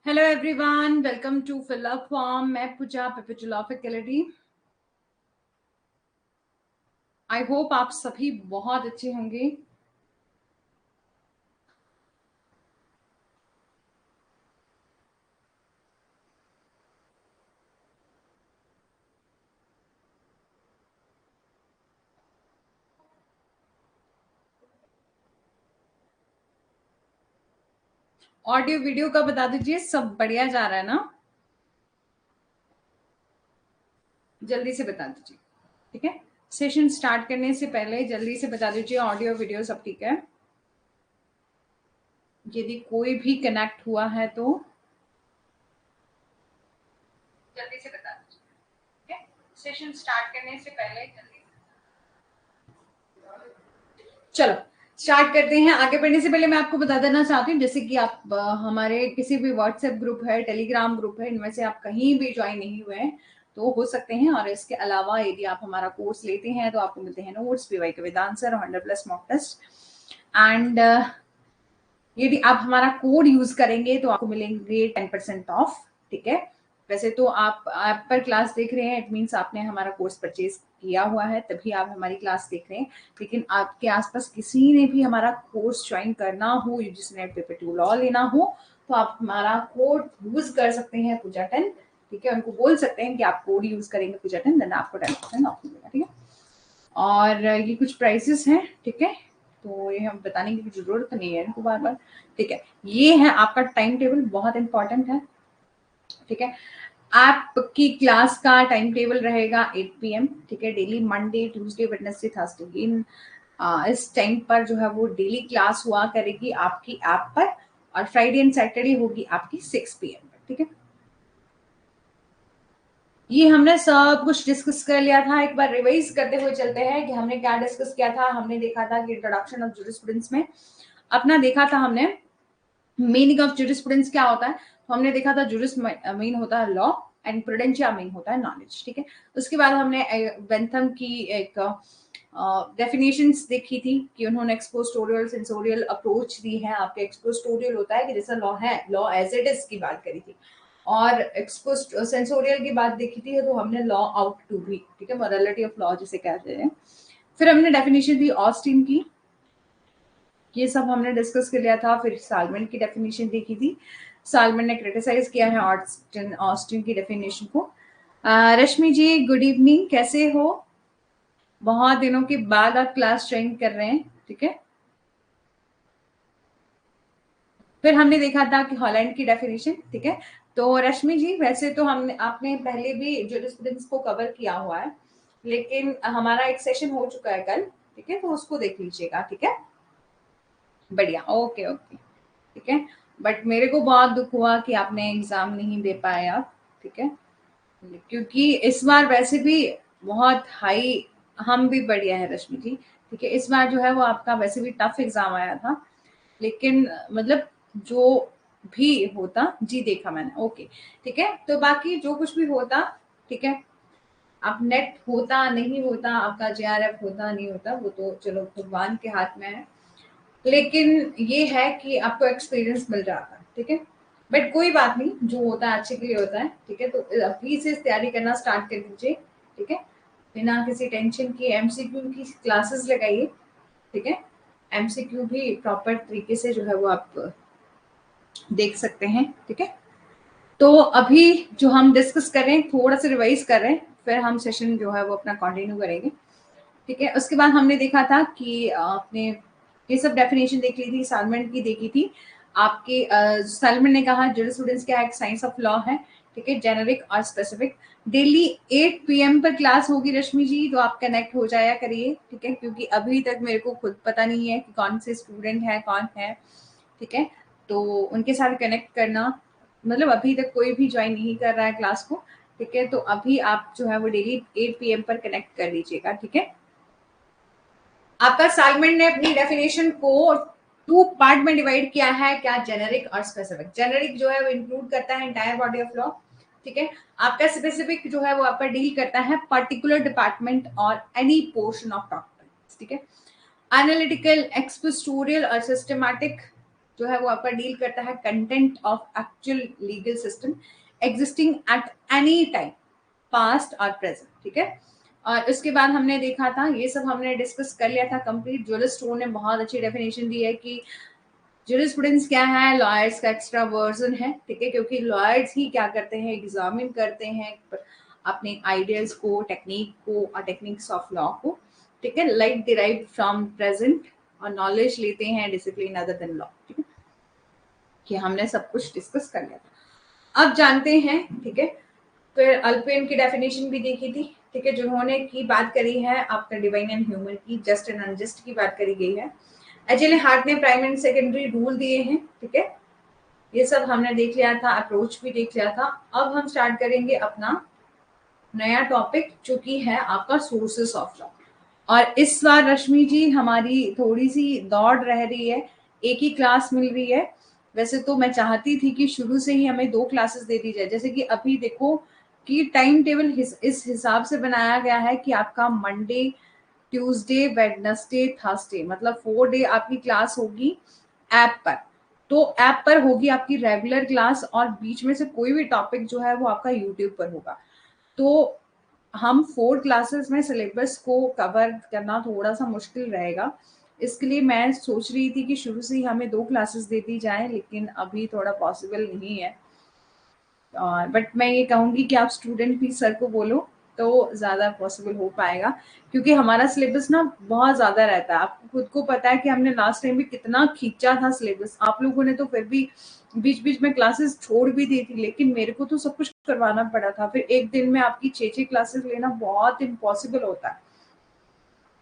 Hello everyone, welcome to fill up form. मैं Pooja perpetual of faculty. I hope आप सभी बहुत अच्छे होंगे। ऑडियो वीडियो का बता दीजिए, सब बढ़िया जा रहा है ना? जल्दी से बता दीजिए, ठीक है। सेशन स्टार्ट करने से पहले जल्दी से बता दीजिए ऑडियो वीडियो सब ठीक है। यदि कोई भी कनेक्ट हुआ है तो जल्दी से बता दीजिए, ठीक है। सेशन स्टार्ट करने से पहले जल्दी। चलो स्टार्ट करते हैं। आगे बढ़ने से पहले मैं आपको बता देना चाहती हूँ, जैसे कि आप हमारे किसी भी व्हाट्सएप ग्रुप है, टेलीग्राम ग्रुप है, इनमें से आप कहीं भी ज्वाइन नहीं हुए हैं तो हो सकते हैं। और इसके अलावा यदि आप हमारा कोर्स लेते हैं तो आपको मिलते हैं नोट्स, पीवाई का वेदांत सर, 100+ मॉक टेस्ट। एंड यदि आप हमारा कोड यूज करेंगे तो आपको मिलेंगे 10% ऑफ, ठीक है। वैसे तो आप ऐप पर क्लास देख रहे हैं, इट मीन्स आपने हमारा कोर्स परचेज किया हुआ है तभी आप हमारी क्लास देख रहे हैं। लेकिन आपके आसपास किसी ने भी हमारा कोर्स ज्वाइन करना हो, यूजीसी नेट पेपर 2 लॉ लेना हो, तो आप हमारा कोड यूज कर सकते हैं पूजा 10, ठीक है। उनको बोल सकते हैं कि आप कोड यूज करेंगे पूजा 10, देन आपको 10% ऑफ मिलेगा, ठीक है। और ये कुछ प्राइसेस हैं, ठीक है, तो ये हम बताने की जरूरत नहीं है इनको बार बार, ठीक है। ये है आपका टाइम टेबल, बहुत इंपॉर्टेंट है, ठीक है। आपकी क्लास का टाइम टेबल रहेगा 8 PM, ठीक है। Daily Monday Tuesday Wednesday Thursday in इस टाइम पर जो है वो डेली क्लास हुआ करेगी आपकी ऐप पर। और फ्राइडे एंड सैटरडे होगी आपकी 6 PM पर, ठीक है। ये हमने सब कुछ डिस्कस कर लिया था। एक बार रिवाइज करते हुए चलते हैं कि हमने क्या डिस्कस किया था। हमने देखा था कि इंट्रोडक्शन ऑफ जूरिस्प्रूडेंस में अपना देखा था हमने मीनिंग ऑफ जूरिस्प्रूडेंस क्या होता है। तो हमने देखा था जूरिस मीन होता है लॉ एंड प्रूडेंशिया मीन होता है नॉलेज, ठीक है। उसके बाद हमने बेंथम की एक डेफिनेशंस देखी थी कि उन्होंने एक्सपोस्टोरियल सेंसोरियल अप्रोच दी है। आपके एक्सपोस्टोरियल होता है कि जैसा लॉ है, लॉ एज इट इज की बात करी थी, और एक्सपोस्ट सेंसोरियल की बात देखी थी तो हमने लॉ आउट टू भी, ठीक है, मोरालिटी ऑफ लॉ जिसे कहते हैं। फिर हमने डेफिनेशन दी ऑस्टिन की, ये सब हमने डिस्कस कर लिया था। फिर सालमन की डेफिनेशन देखी थी, सालमन ने क्रिटिसाइज किया है ऑस्टिन ऑस्टिन की डेफिनेशन को। रश्मि जी गुड इवनिंग, कैसे हो? बहुत दिनों के बाद आप क्लास ज्वाइन कर रहे हैं, ठीक है। फिर हमने देखा था कि हॉलैंड की डेफिनेशन, ठीक है। तो रश्मि जी वैसे तो हमने आपने पहले भी जूरिस्प्रूडेंस को कवर किया हुआ है, लेकिन हमारा एक सेशन हो चुका है कल, ठीक है, तो उसको देख लीजिएगा, ठीक है। बढ़िया, ओके ओके, ठीक है। बट मेरे को बहुत दुख हुआ कि आपने एग्जाम नहीं दे पाए आप, ठीक है, क्योंकि इस बार वैसे भी बहुत हाई, हम भी बढ़िया है रश्मि जी, ठीक है। इस बार जो है वो आपका वैसे भी टफ एग्जाम आया था, लेकिन मतलब जो भी होता, जी देखा मैंने, ओके, ठीक है। तो बाकी जो कुछ भी होता, ठीक है, आप नेट होता नहीं होता, आपका JRF होता नहीं होता, वो तो चलो भगवान के हाथ में है। लेकिन ये है कि आपको एक्सपीरियंस मिल जाता है, ठीक है। बट कोई बात नहीं, जो होता है अच्छे के लिए होता है, ठीक है। तो अभी से तैयारी करना स्टार्ट कर दीजिए, ठीक है, बिना किसी टेंशन की। MCQ की क्लासेस लगाइए, ठीक है। MCQ भी प्रॉपर तरीके से जो है वो आप देख सकते हैं, ठीक है। तो अभी जो हम डिस्कस कर रहे हैं, थोड़ा सा रिवाइज कर रहे हैं, फिर हम सेशन जो है वो अपना कंटिन्यू करेंगे, ठीक है। उसके बाद हमने देखा था कि आपने ये सब डेफिनेशन देख ली थी, सालमन की देखी थी आपके। सालमन ने कहा जूरिस्प्रूडेंस क्या है, एक साइंस ऑफ लॉ है, ठीक है, जेनरिक और स्पेसिफिक। डेली 8 PM पर क्लास होगी रश्मि जी, तो आप कनेक्ट हो जाया करिए, ठीक है, क्योंकि अभी तक मेरे को खुद पता नहीं है कि कौन से स्टूडेंट है कौन है, ठीक है। तो उनके साथ कनेक्ट करना, मतलब अभी तक कोई भी ज्वाइन नहीं कर रहा है क्लास को, ठीक है, तो अभी आप जो है वो डेली 8 PM पर कनेक्ट कर लीजिएगा, ठीक है। आपका सालमन ने अपनी डेफिनेशन को 2 पार्ट में डिवाइड किया है, क्या, जेनेरिक और स्पेसिफिक। जेनेरिक जो है वो इंक्लूड करता है एंटायर बॉडी ऑफ लॉ, ठीक है। आपका स्पेसिफिक जो है वो आपका डील करता है पर्टिकुलर डिपार्टमेंट और एनी पोर्शन ऑफ डॉक्ट्रिन, ठीक है। एनालिटिकल, एक्सपोस्टोरियल और सिस्टमैटिक, जो है वो आपका डील करता है content of actual legal system existing at any time past और प्रेजेंट, ठीक है। और उसके बाद हमने देखा था, ये सब हमने डिस्कस कर लिया था कंप्लीट। जूरिस्प्रूडेंस ने बहुत अच्छी डेफिनेशन दी है कि जूरिस्प्रूडेंस क्या है, लॉयर्स का एक्स्ट्रा वर्जन है, ठीक है, क्योंकि लॉयर्स ही क्या करते हैं, एग्जामिन करते हैं अपने आइडियाज को, टेक्निक को और टेक्निक्स ऑफ लॉ को, ठीक है, लाइक डिराइव फ्रॉम प्रेजेंट, और नॉलेज लेते हैं डिसिप्लिन अदर देन लॉ, ठीक है। कि हमने सब कुछ डिस्कस कर लिया था। अब जानते हैं, ठीक है, फिर अल्पेन की डेफिनेशन भी देखी थी, ठीक है, जिन्होंने की बात करी है आपका डिवाइन एंड ह्यूमन की, जस्ट एंड अनजस्ट की बात करी गई है। एचएल हार्ट ने प्राइमरी एंड सेकेंडरी रूल दिए हैं, ठीक है, ये सब हमने देख लिया था, अप्रोच भी देख लिया था। अब हम स्टार्ट करेंगे अपना नया टॉपिक जो कि है आपका सोर्सेस ऑफ लॉ। और इस बार रश्मि जी हमारी थोड़ी सी दौड़ रह रही है, एक ही क्लास मिल रही है। वैसे तो मैं चाहती थी कि शुरू से ही हमें 2 क्लासेस दे दी जाए, जैसे कि अभी देखो कि टाइम टेबल इस हिसाब से बनाया गया है कि आपका मंडे, ट्यूसडे, वेडनेसडे, थर्सडे, मतलब 4 डे आपकी क्लास होगी ऐप पर। तो ऐप पर होगी आपकी रेगुलर क्लास, और बीच में से कोई भी टॉपिक जो है वो आपका यूट्यूब पर होगा। तो हम 4 क्लासेस में सिलेबस को कवर करना थोड़ा सा मुश्किल रहेगा, इसके लिए मैं सोच रही थी कि शुरू से ही हमें 2 क्लासेस दे दी जाए, लेकिन अभी थोड़ा पॉसिबल नहीं है। और बट मैं ये कहूँगी कि आप स्टूडेंट भी सर को बोलो तो ज़्यादा पॉसिबल हो पाएगा, क्योंकि हमारा सिलेबस ना बहुत ज़्यादा रहता है। आपको खुद को पता है कि हमने लास्ट टाइम भी कितना खींचा था सिलेबस, आप लोगों ने तो फिर भी बीच बीच में क्लासेस छोड़ भी दी थी, लेकिन मेरे को तो सब कुछ करवाना पड़ा था। फिर एक दिन में आपकी 6 क्लासेस लेना बहुत इम्पॉसिबल होता है,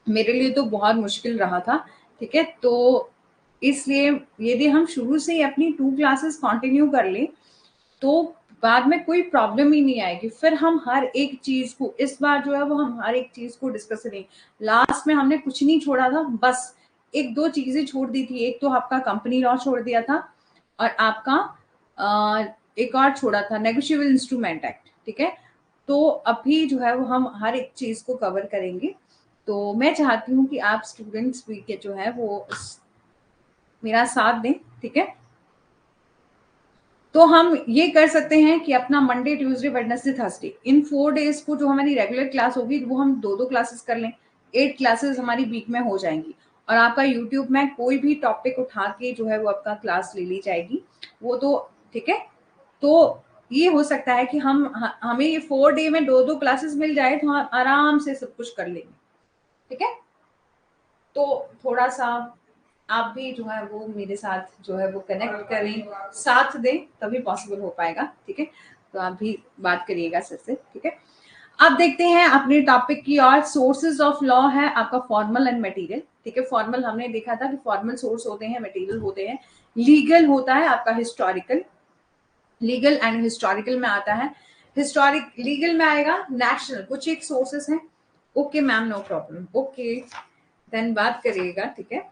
मेरे लिए तो बहुत मुश्किल रहा था, ठीक है। तो इसलिए यदि हम शुरू से ही अपनी 2 क्लासेस कंटिन्यू कर लें तो बाद में कोई प्रॉब्लम ही नहीं आएगी। फिर हम हर एक चीज को, इस बार जो है वो हम हर एक चीज को डिस्कस करेंगे। लास्ट में हमने कुछ नहीं छोड़ा था, बस 1-2 चीजें छोड़ दी थी। एक तो आपका कंपनी लॉ छोड़ दिया था, और आपका एक और छोड़ा था नेगोशिएबल इंस्ट्रूमेंट एक्ट, ठीक है। तो अभी जो है वो हम हर एक चीज को कवर करेंगे। तो मैं चाहती हूँ कि आप स्टूडेंट्स भी के जो है वो मेरा साथ दें, ठीक है। तो हम ये कर सकते हैं कि अपना मंडे, ट्यूसडे, वेडनेसडे, थर्सडे, इन 4 डेज को जो हमारी रेगुलर क्लास होगी वो हम 2-2 क्लासेस कर लें। 8 क्लासेस हमारी वीक में हो जाएंगी, और आपका यूट्यूब में कोई भी टॉपिक उठा के जो है वो आपका क्लास ले ली जाएगी, वो तो ठीक है। तो ये हो सकता है कि हमें ये 4 डे में 2-2 क्लासेस मिल जाए तो हम आराम से सब कुछ कर लेंगे, ठीक है। तो थोड़ा सा आप भी जो है वो मेरे साथ जो है वो कनेक्ट करें, साथ दें, तभी पॉसिबल हो पाएगा, ठीक है। तो आप भी बात करिएगा सर से, ठीक है। अब देखते हैं अपने टॉपिक की और। सोर्सेज ऑफ लॉ है आपका फॉर्मल एंड मटेरियल, ठीक है। फॉर्मल हमने देखा था कि फॉर्मल सोर्स होते हैं, मटेरियल होते हैं। लीगल होता है आपका हिस्टोरिकल, लीगल एंड हिस्टोरिकल में आता है। हिस्टोरिक लीगल में आएगा नेशनल, कुछ एक सोर्सेस हैं। Okay ma'am, no problem, okay then बात करिएगा, ठीक है।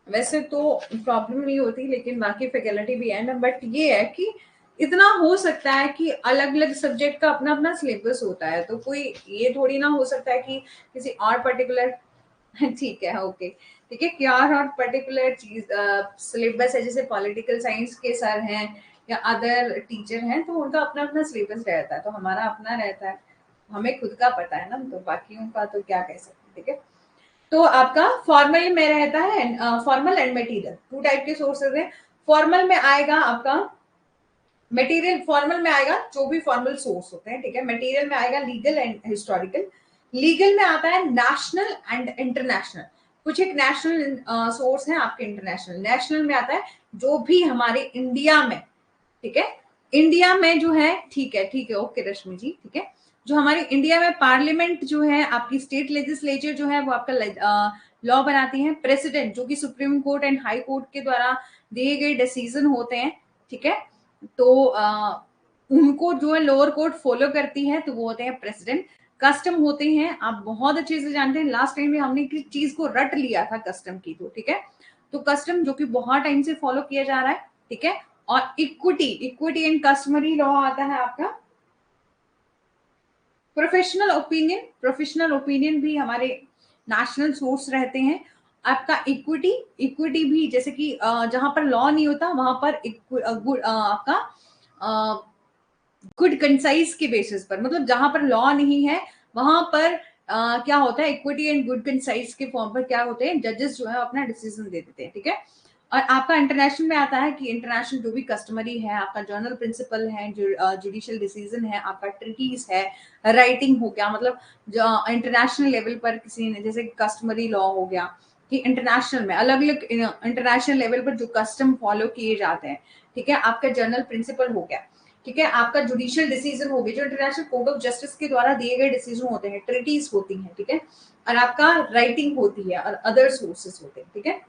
वैसे तो प्रॉब्लम नहीं होती, लेकिन बाकी फैकल्टी भी है ना, बट ये है कि इतना हो सकता है कि अलग अलग सब्जेक्ट का अपना अपना सिलेबस होता है, तो कोई ये थोड़ी ना हो सकता है कि किसी और पर्टिकुलर ठीक है, ओके, ठीक है, क्या और पर्टिकुलर चीज सिलेबस है, जैसे पॉलिटिकल साइंस के सर हैं या अदर टीचर हैं, तो उनका अपना अपना सिलेबस रहता है, तो हमारा अपना रहता है, हमें खुद का पता है ना, तो बाकियों का तो क्या कह सकते हैं, ठीक है। तो आपका फॉर्मल में रहता है, फॉर्मल एंड मटेरियल 2 टाइप के सोर्सेज हैं। फॉर्मल में आएगा आपका मटेरियल, फॉर्मल में आएगा जो भी फॉर्मल सोर्स होते हैं, ठीक है। मटेरियल में आएगा लीगल एंड हिस्टोरिकल। लीगल में आता है नेशनल एंड इंटरनेशनल, कुछ एक नेशनल सोर्स है आपके, इंटरनेशनल। नेशनल में आता है जो भी हमारे इंडिया में, ठीक है, इंडिया में जो है, ठीक है, ठीक है, ओके रश्मि जी, ठीक है। जो हमारी इंडिया में पार्लियामेंट जो है, आपकी स्टेट लेजिस्लेचर जो है वो आपका लॉ बनाती है। प्रेसिडेंट जो कि supreme court and high court के द्वारा दिए गए डिसीजन होते हैं, ठीक है। तो उनको जो है लोअर कोर्ट फॉलो करती है, तो वो होते हैं प्रेसिडेंट। कस्टम होते हैं, आप बहुत अच्छे से जानते हैं, लास्ट टाइम में हमने किस चीज को रट लिया था कस्टम की, तो ठीक है। तो कस्टम जो कि बहुत टाइम से फॉलो किया जा रहा है, ठीक है। और equity, equity and customary law आता है आपका। प्रोफेशनल ओपिनियन, प्रोफेशनल ओपिनियन भी हमारे नेशनल सोर्स रहते हैं। आपका इक्विटी, इक्विटी भी जैसे कि जहां पर लॉ नहीं होता वहां पर आपका गुड कंसाइज के बेसिस पर, मतलब जहां पर लॉ नहीं है वहां पर क्या होता है, इक्विटी एंड गुड कंसाइज के फॉर्म पर क्या होते हैं, जजेस जो है अपना डिसीजन दे देते हैं, ठीक है। और आपका इंटरनेशनल में आता है कि इंटरनेशनल जो भी कस्टमरी है, आपका जर्नल प्रिंसिपल है, जो जुडिशियल डिसीजन है, आपका ट्रिटीज है, राइटिंग हो गया, मतलब इंटरनेशनल लेवल पर किसी ने जैसे कस्टमरी लॉ हो गया कि इंटरनेशनल में अलग अलग इंटरनेशनल लेवल पर जो कस्टम फॉलो किए जाते हैं, ठीक है। आपका जर्नल प्रिंसिपल हो गया, ठीक है। आपका जुडिशियल डिसीजन हो गया, जो इंटरनेशनल कोर्ट ऑफ जस्टिस के द्वारा दिए गए डिसीजन होते हैं, ट्रिटीज होती हैं, ठीक है। और आपका राइटिंग होती है और अदर सोर्सेस होते हैं, ठीक है।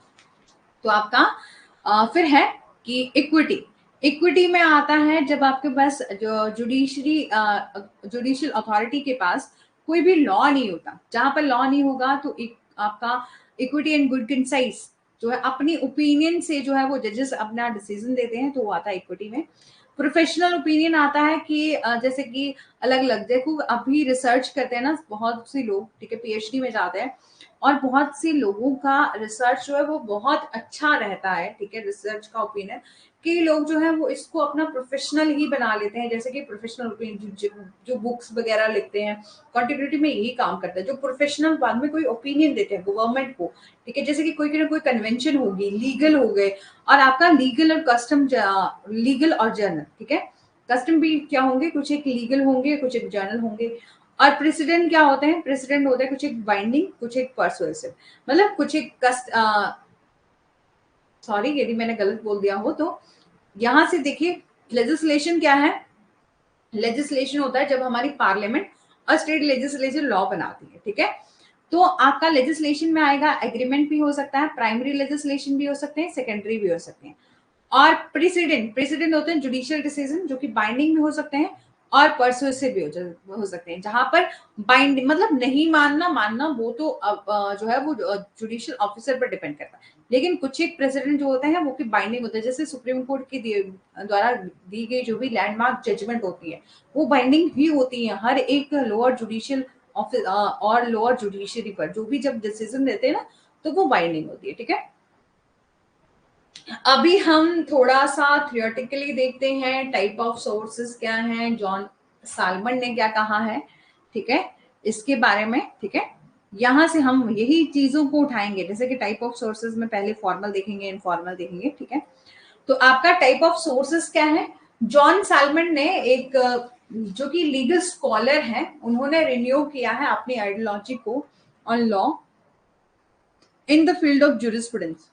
तो आपका फिर है कि इक्विटी, इक्विटी में आता है जब आपके पास जो जुडिशियल अथॉरिटी के पास कोई भी लॉ नहीं होता, जहां पर लॉ नहीं होगा तो आपका इक्विटी एंड गुड कंसाइज जो है अपनी ओपिनियन से जो है वो जजेस अपना डिसीजन देते हैं, तो वो आता है इक्विटी में। प्रोफेशनल ओपिनियन आता है कि जैसे कि अलग अलग, देखो अभी रिसर्च करते हैं ना बहुत से लोग, ठीक है, पीएचडी में जाते हैं और बहुत से लोगों का रिसर्च जो है वो बहुत अच्छा रहता है, ठीक है। रिसर्च का ओपिनियन, कई लोग जो है वो इसको अपना प्रोफेशनल ही बना लेते हैं, जैसे कि प्रोफेशनल ओपिनियन जो बुक्स वगैरह लिखते हैं, कंटिन्यूटी में यही काम करता है। जो प्रोफेशनल बाद में कोई ओपिनियन देते हैं गवर्नमेंट को, ठीक है, जैसे कि कोई ना कोई कन्वेंशन होगी, लीगल हो गए, और आपका लीगल और कस्टम, लीगल और जर्नल, ठीक है। कस्टम भी क्या होंगे, कुछ एक लीगल होंगे, कुछ एक जर्नल होंगे। और प्रेसिडेंट क्या होते हैं, प्रेसिडेंट होते हैं कुछ एक बाइंडिंग, कुछ एक परसुएसिव, मतलब कुछ एक सॉरी यदि मैंने गलत बोल दिया हो तो। यहां से देखिए लेजिस्लेशन क्या है, लेजिस्लेशन होता है जब हमारी पार्लियामेंट और स्टेट लेजिस्लेचर लॉ बनाती है, ठीक है। तो आपका लेजिस्लेशन में आएगा, एग्रीमेंट भी हो सकता है, प्राइमरी लेजिस्लेशन भी हो सकते हैं, सेकेंडरी भी हो सकते हैं। और प्रेसिडेंट, प्रेसिडेंट होते हैं जुडिशियल डिसीजन जो कि बाइंडिंग भी हो सकते हैं और परसुएसिव भी हो सकते हैं, जहां पर बाइंडिंग मतलब नहीं मानना मानना वो तो अब जो है वो जुडिशियल ऑफिसर पर डिपेंड करता है। लेकिन कुछ एक प्रेसिडेंट जो होते हैं वो की बाइंडिंग होते हैं, जैसे सुप्रीम कोर्ट की द्वारा दी गई जो भी लैंडमार्क जजमेंट होती है वो बाइंडिंग भी होती है हर एक लोअर जुडिशियल ऑफिस और लोअर जुडिशियरी पर, जो भी जब डिसीजन देते हैं ना तो वो बाइंडिंग होती है, ठीक है। अभी हम थोड़ा सा थियोरेटिकली देखते हैं टाइप ऑफ सोर्सेस क्या हैं, जॉन साल्मन ने क्या कहा है, ठीक है, इसके बारे में, ठीक है। यहां से हम यही चीजों को उठाएंगे, जैसे कि टाइप ऑफ सोर्सेस में पहले फॉर्मल देखेंगे, इनफॉर्मल देखेंगे, ठीक है। तो आपका टाइप ऑफ सोर्सेस क्या है, जॉन साल्मन ने एक जो कि लीगल स्कॉलर है, उन्होंने रिन्यू किया है अपनी आइडियोलॉजी को on law in the field of jurisprudence,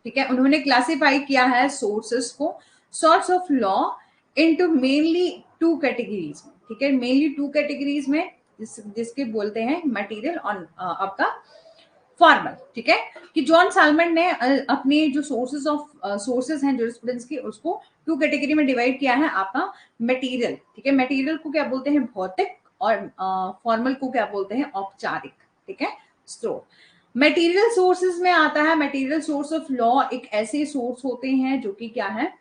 ठीक है। उन्होंने क्लासिफाई किया है सोर्सेस को, source of law into mainly two categories में, ठीक है, मेनली टू कैटेगरीज में, जिसके बोलते हैं मटेरियल और आपका फॉर्मल, ठीक है। कि जॉन साल्मन ने अपने जो सोर्सेस हैं जूरिस्प्रूडेंस की उसको टू कैटेगरी में डिवाइड किया है, आपका मटेरियल, ठीक है, मटेरियल को क्या बोलते हैं भौतिक, और फॉर्मल को क्या बोलते हैं औपचारिक, ठीक है। स्रोत, मटेरियल सोर्सेज में आता है, मटेरियल सोर्स ऑफ लॉ एक ऐसे सोर्स होते हैं जो कि क्या है,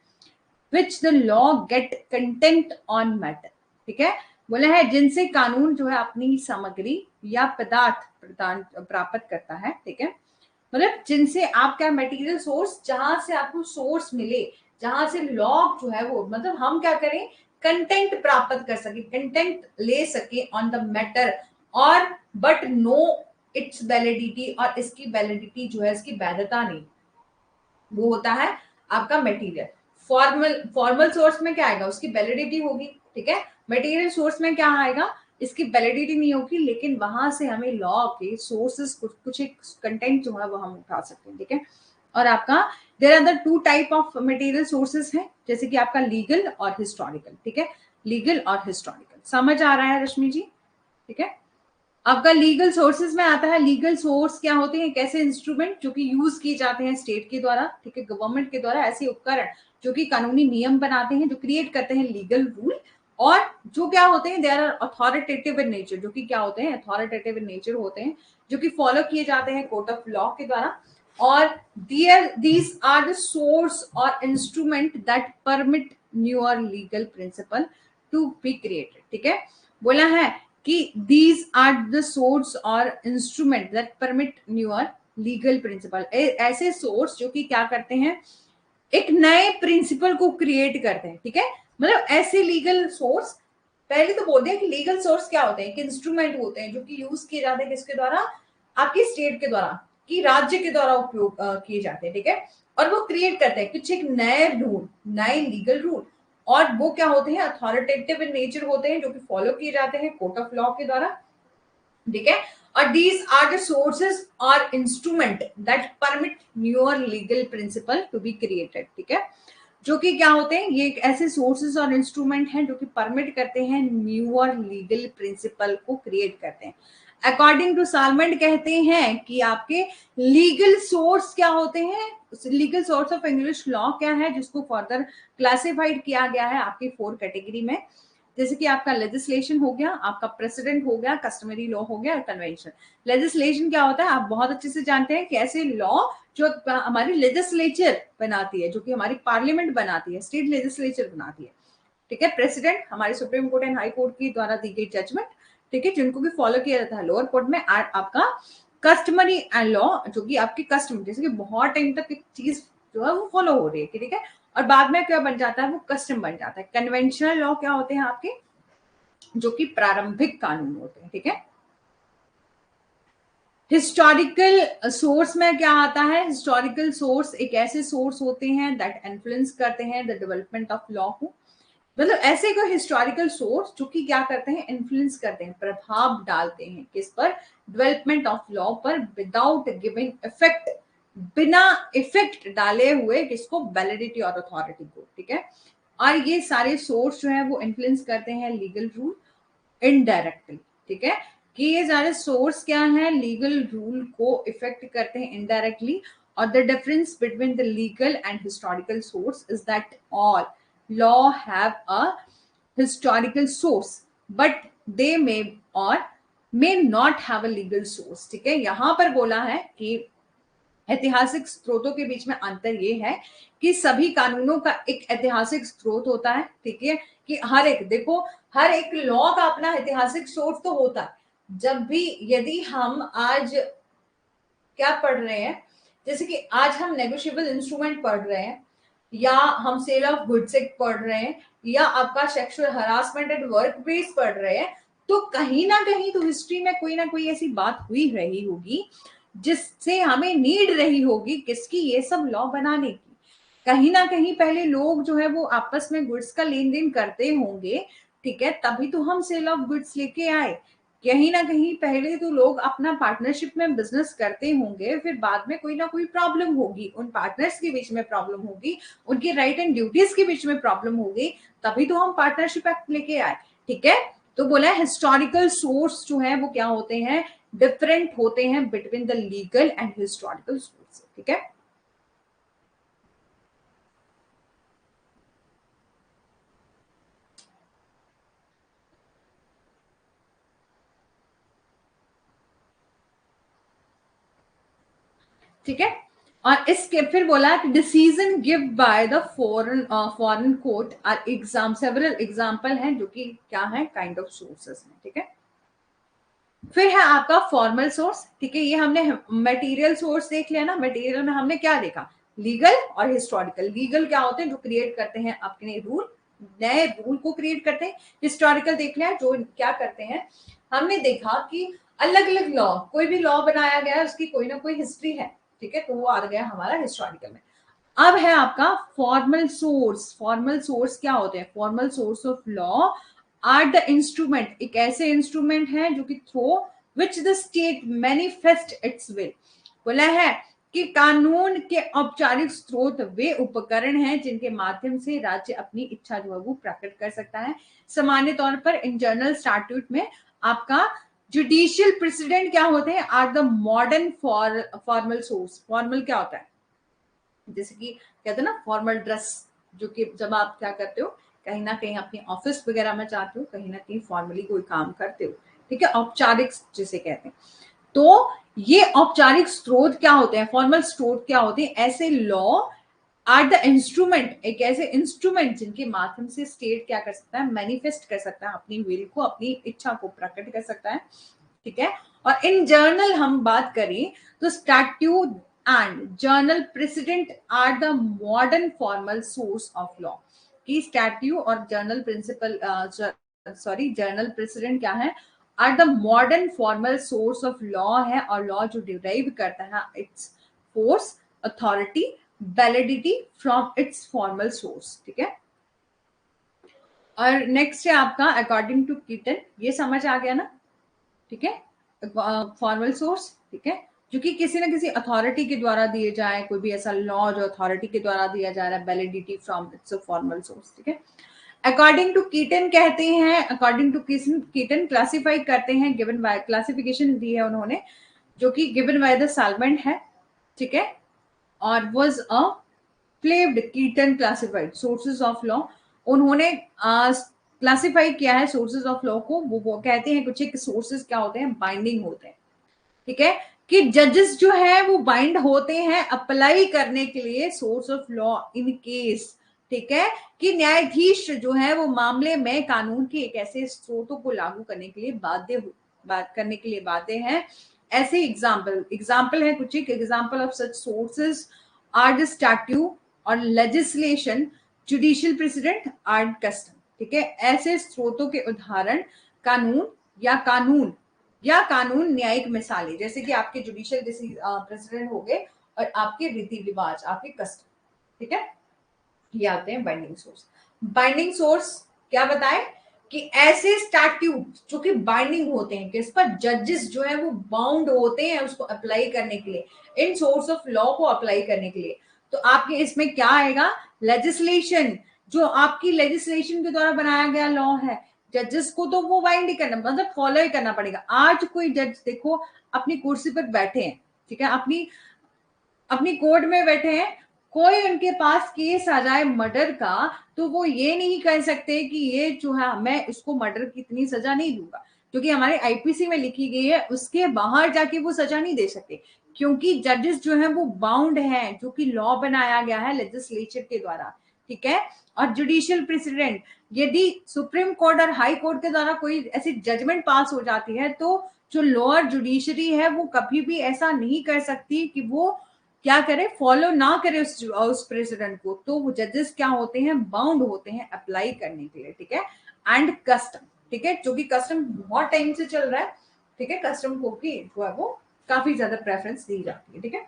which the law get content on matter, ठीक है, बोला है जिनसे कानून जो है अपनी सामग्री या पदार्थ प्रदान प्राप्त करता है, ठीक है। मतलब जिनसे आप क्या, मटेरियल सोर्स जहां से आपको सोर्स मिले, जहां से लॉ जो है वो, मतलब हम क्या करें, कंटेंट प्राप्त कर सके, कंटेंट ले सके ऑन द मैटर, और बट नो इट्स वैलिडिटी, और इसकी वैलिडिटी जो है, इसकी वैधता नहीं, वो होता है आपका मटेरियल। फॉर्मल, फॉर्मल सोर्स में क्या आएगा, उसकी वैलिडिटी होगी, ठीक है। मटेरियल सोर्स में क्या आएगा, इसकी वैलिडिटी नहीं होगी, लेकिन वहां से हमें लॉ के सोर्सेस कुछ एक कंटेंट जो है वो हम उठा सकते हैं, ठीक है। और आपका there are the two type of material sources हैं, जैसे कि आपका लीगल और हिस्टोरिकल, ठीक है, लीगल और हिस्टोरिकल, समझ आ रहा है रश्मि जी, ठीक है। आपका लीगल सोर्सेज में आता है, लीगल सोर्स क्या होते हैं, कैसे इंस्ट्रूमेंट जो कि यूज किए जाते हैं स्टेट के द्वारा, ठीक है, गवर्नमेंट के द्वारा, ऐसे उपकरण जो कि कानूनी नियम बनाते हैं, जो क्रिएट करते हैं लीगल रूल, और जो क्या होते हैं, they are authoritative in nature, जो कि क्या होते हैं, अथॉरिटेटिव इन नेचर होते हैं, जो कि फॉलो किए जाते हैं कोर्ट ऑफ लॉ के द्वारा। और दीज आर द सोर्स और instrument that permit newer legal principle to be created, ठीक है। बोला है कि these are the source or instrument that permit newer legal principal, ऐसे सोर्स जो कि क्या करते हैं, एक नए प्रिंसिपल को क्रिएट करते हैं, ठीक है। मतलब ऐसे लीगल सोर्स, पहले तो बोल दिया कि लीगल सोर्स क्या होते हैं, कि इंस्ट्रूमेंट होते हैं जो कि यूज किए जाते हैं किसके द्वारा, आपकी स्टेट के द्वारा, कि राज्य के द्वारा उपयोग किए जाते हैं, ठीक है। और वो क्रिएट करते हैं कुछ एक नए रूल, नए लीगल रूल, और वो क्या होते हैं, अथॉरिटेटिव इन नेचर होते हैं, जो कि फॉलो किए जाते हैं कोर्ट ऑफ लॉ के द्वारा, ठीक है। और दीज आर द सोर्सेज और instrument that permit newer legal principle to be created, ठीक है। जो कि क्या होते हैं, ये एक ऐसे सोर्सेज और इंस्ट्रूमेंट हैं जो कि परमिट करते हैं न्यूअर लीगल प्रिंसिपल को क्रिएट करते हैं। अकॉर्डिंग टू सालमेंट कहते हैं कि आपके लीगल सोर्स क्या होते हैं, legal source of English law क्या है, जिसको फर्दर क्लासिफाइड किया गया है आपकी 4 कैटेगरी में, जैसे कि आपका लेजिस्लेशन हो गया, आपका प्रेसिडेंट हो गया, कस्टमरी लॉ हो गया, कन्वेंशन। लेजिस्लेशन क्या होता है, आप बहुत अच्छे से जानते हैं कि ऐसे लॉ जो हमारी लेजिस्लेचर बनाती है, जो कि हमारी पार्लियामेंट बनाती है, स्टेट लेजिस्लेचर बनाती है, ठीक है। प्रेसिडेंट हमारे supreme court and high court की द्वारा दी गई जजमेंट, ठीक है, जिनको भी फॉलो किया जाता है लोअर कोर्ट में। आपका कस्टमरी एंड लॉ, जो कि आपकी कस्टम, जैसे कि बहुत टाइम तक एक चीज जो है वो फॉलो हो रही है, ठीक है, और बाद में क्या बन जाता है, वो कस्टम बन जाता है। कन्वेंशनल लॉ क्या होते हैं आपके, जो कि प्रारंभिक कानून होते हैं, ठीक है। हिस्टोरिकल सोर्स में क्या आता है, हिस्टोरिकल सोर्स एक ऐसे सोर्स होते हैं दैट इन्फ्लुएंस करते हैं द डेवलपमेंट ऑफ लॉ को, मतलब ऐसे कोई हिस्टोरिकल सोर्स जो कि क्या करते हैं, इन्फ्लुएंस करते हैं, प्रभाव डालते हैं किस पर, डेवलपमेंट ऑफ लॉ पर, विदाउट गिविंग इफेक्ट, बिना इफेक्ट डाले हुए किसको, वैलिडिटी और अथॉरिटी को, ठीक है। और ये सारे सोर्स जो है वो इन्फ्लुएंस करते हैं लीगल रूल इनडायरेक्टली, ठीक है, कि ये सारे सोर्स क्या है, लीगल रूल को इफेक्ट करते हैं इनडायरेक्टली। और the difference between the legal and historical source is that all law have a historical source but they may or may not have a legal source, ठीक है। यहां पर बोला है कि ऐतिहासिक स्रोतों के बीच में अंतर ये है कि सभी कानूनों का एक ऐतिहासिक स्रोत होता है, ठीक है, कि हर एक, देखो, हर एक लॉ का अपना ऐतिहासिक स्रोत तो होता है। जब भी यदि हम आज क्या पढ़ रहे हैं, जैसे कि आज हम नेगोशिएबल इंस्ट्रूमेंट पढ़ रहे हैं, या हम सेल ऑफ गुड्स एक्ट पढ़ रहे हैं, या आपका sexual harassment at work place पढ़ रहे हैं, तो कहीं ना कहीं तो हिस्ट्री में कोई ना कोई ऐसी बात हुई रही होगी जिससे हमें नीड रही होगी किसकी, ये सब लॉ बनाने की। कहीं ना कहीं पहले लोग जो है वो आपस में गुड्स का लेन देन करते होंगे, ठीक है, तभी तो हम सेल ऑफ गुड्स लेके आए। कहीं ना कहीं पहले तो लोग अपना पार्टनरशिप में बिजनेस करते होंगे, फिर बाद में कोई ना कोई प्रॉब्लम होगी, उन पार्टनर्स के बीच में प्रॉब्लम होगी, उनके राइट एंड ड्यूटीज के बीच में प्रॉब्लम होगी, तभी तो हम पार्टनरशिप एक्ट लेके आए, ठीक है। तो बोला है हिस्टोरिकल सोर्स जो है वो क्या होते हैं, डिफरेंट होते हैं between the legal and historical source, ठीक है। ठीक है, और इसके फिर बोला कि decision give by the foreign court are exam, several example हैं जो कि क्या है, काइंड ऑफ सोर्सेस हैं, ठीक है। फिर है आपका फॉर्मल सोर्स, ठीक है, ये हमने मटेरियल सोर्स देख लिया ना, मटेरियल में हमने क्या देखा, लीगल और हिस्टोरिकल। लीगल क्या होते हैं, जो क्रिएट करते हैं अपने रूल, नए रूल को क्रिएट करते हैं। हिस्टोरिकल देख लिया, जो क्या करते हैं, हमने देखा कि अलग अलग लॉ, कोई भी लॉ बनाया गया उसकी कोई ना कोई हिस्ट्री है, ठीक है, तो वो आ गया हमारा हिस्टोरिकल में। अब है आपका फॉर्मल सोर्स। फॉर्मल सोर्स क्या होते हैं, formal source of law are the instrument, एक ऐसे इंस्ट्रूमेंट है जो कि through which the state manifest its will. बोला है कि कानून के औपचारिक स्रोत वे उपकरण हैं जिनके माध्यम से राज्य अपनी इच्छा जो है वो प्रकट कर सकता है। सामान्य तौर पर इन जनरल स्टैट्यूट में आपका जुडिशियल प्रेसिडेंट क्या होते हैं, are the modern formal source. Formal क्या होता है, जैसे कि कहते हैं ना फॉर्मल ड्रेस, जो कि जब आप क्या करते हो, कहीं ना कहीं अपने ऑफिस वगैरह में जाते हो, कहीं ना कहीं फॉर्मली कोई काम करते हो, ठीक है, औपचारिक जिसे कहते हैं। तो ये औपचारिक स्रोत क्या होते हैं, फॉर्मल स्रोत क्या होते हैं, ऐसे लॉ आर द इंस्ट्रूमेंट, एक ऐसे इंस्ट्रूमेंट जिनके माध्यम से स्टेट क्या कर सकता है, मैनिफेस्ट कर सकता है अपनी विल को, अपनी इच्छा को प्रकट कर सकता है ठीक है। और इन जर्नल हम बात करें तो statute and general precedent are the modern formal source of law. की स्टैट्यू और जर्नल प्रिंसिपल जर्नल प्रेसिडेंट क्या है, are the modern formal source of law है, और लॉ जो डिराइव करता है its force, authority, validity from its formal source. ठीक है। और नेक्स्ट है आपका अकॉर्डिंग टू कीटन, ये समझ आ गया ना। ठीक है। फॉर्मल सोर्स, ठीक है, जो कि किसी ना किसी अथॉरिटी के द्वारा दिए जाए, कोई भी ऐसा लॉ जो अथॉरिटी के द्वारा दिया जा रहा है, validity from its formal source. ठीक है। अकॉर्डिंग टू कीटन कहते हैं, अकॉर्डिंग टू कीटन क्लासिफाई करते हैं, गिवन बाय क्लासिफिकेशन दी है उन्होंने जो कि गिवन बाय द साल्वेंट है। ठीक है। और was a flawed Keeton classified sources of law, उन्होंने क्लासिफाई किया है सोर्सेज ऑफ लॉ को। वो कहते हैं कुछ एक सोर्सेज क्या होते हैं, बाइंडिंग होते हैं। ठीक है, कि जजेस जो है वो बाइंड होते हैं अप्लाई करने के लिए source of law in case. ठीक है, कि न्यायाधीश जो है वो मामले में कानून के एक ऐसे स्रोतों को लागू करने के लिए बाध्य हैं। ऐसे एग्जाम्पल है कुछ एक example of such sources are the statute or legislation, judicial precedent or custom. ठीक है, ऐसे स्रोतों के उदाहरण कानून न्यायिक मिसालें, जैसे कि आपके जुडिशियल प्रेसिडेंट हो गए और आपके रीति रिवाज, आपके कस्टम। ठीक है, ये आते हैं बाइंडिंग सोर्स। बाइंडिंग सोर्स क्या बताएं कि ऐसे स्टैट्यूट जो कि बाइंडिंग होते हैं, किस पर जजेस जो है वो बाउंड होते हैं उसको अप्लाई करने के लिए, इन सोर्स ऑफ लॉ को अप्लाई करने के लिए। तो आपके इसमें क्या आएगा, लेजिस्लेशन, जो आपकी लेजिस्लेशन के द्वारा बनाया गया लॉ है, जजेस को तो वो बाइंड ही करना, मतलब फॉलो ही करना पड़ेगा। आज कोई जज देखो अपनी कुर्सी पर बैठे हैं, ठीक है, अपनी अपनी कोर्ट में बैठे हैं, कोई उनके पास केस आ जाए मर्डर का, तो वो ये नहीं कह सकते कि ये जो है मैं इसको मर्डर की इतनी सजा नहीं दूंगा, क्योंकि हमारे आईपीसी में लिखी गई है, उसके बाहर जाके वो सजा नहीं दे सकते, क्योंकि जजेस जो है वो बाउंड है, जो कि लॉ बनाया गया है लेजिस्लेचर के द्वारा। ठीक है। और जुडिशियल प्रेसिडेंट, यदि सुप्रीम कोर्ट और हाई कोर्ट के द्वारा कोई ऐसी जजमेंट पास हो जाती है, तो जो लोअर जुडिशरी है वो कभी भी ऐसा नहीं कर सकती कि वो क्या करे, फॉलो ना करे उस प्रेसिडेंट को, तो वो जजेस क्या होते हैं, बाउंड होते हैं अप्लाई करने के लिए। ठीक है। एंड कस्टम, ठीक है, जो कि कस्टम बहुत टाइम से चल रहा है। ठीक है, कस्टम को भी जो है वो काफी ज्यादा प्रेफरेंस दी जाती है। ठीक है।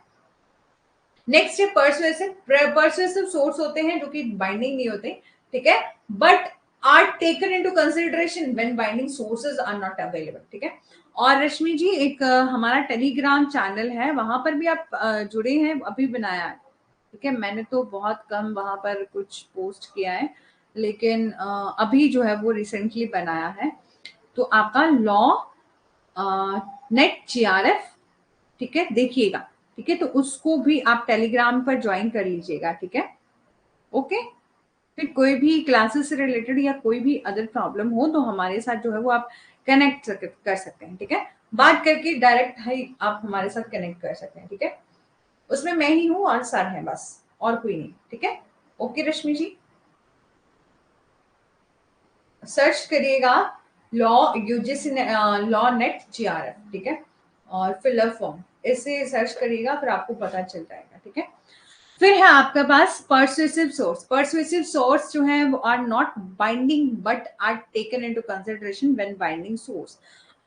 नेक्स्ट है परसुएसिव। परसुएसिव सोर्स होते हैं जो कि बाइंडिंग नहीं होते, ठीक है, but are taken into consideration when binding sources are not available. ठीक है। और रश्मि जी एक हमारा टेलीग्राम चैनल है, वहां पर भी आप जुड़े हैं, अभी बनाया है। ठीक है, मैंने तो बहुत कम वहां पर कुछ पोस्ट किया है, लेकिन अभी जो है वो रिसेंटली बनाया है। तो आपका लॉ नेट जीआरएफ, ठीक है, देखिएगा। ठीक है, तो उसको भी आप टेलीग्राम पर ज्वाइन कर लीजिएगा। ठीक है। ओके। फिर कोई भी क्लासेस से रिलेटेड या कोई भी अदर प्रॉब्लम हो तो हमारे साथ जो है वो आप कनेक्ट कर सकते हैं। ठीक है, बात करके डायरेक्ट ही आप हमारे साथ कनेक्ट कर सकते हैं। ठीक है, उसमें मैं ही हूँ और सर है बस, और कोई नहीं। ठीक है। ओके रश्मि जी, सर्च करिएगा law UGC law net GRF. ठीक है, और फिलअप फॉर्म ऐसे सर्च करिएगा, फिर आपको पता चल जाएगा। ठीक है। फिर है आपके पास परसुएसिव सोर्स। परसुएसिव सोर्स जो है वो are not binding but are taken into consideration when binding source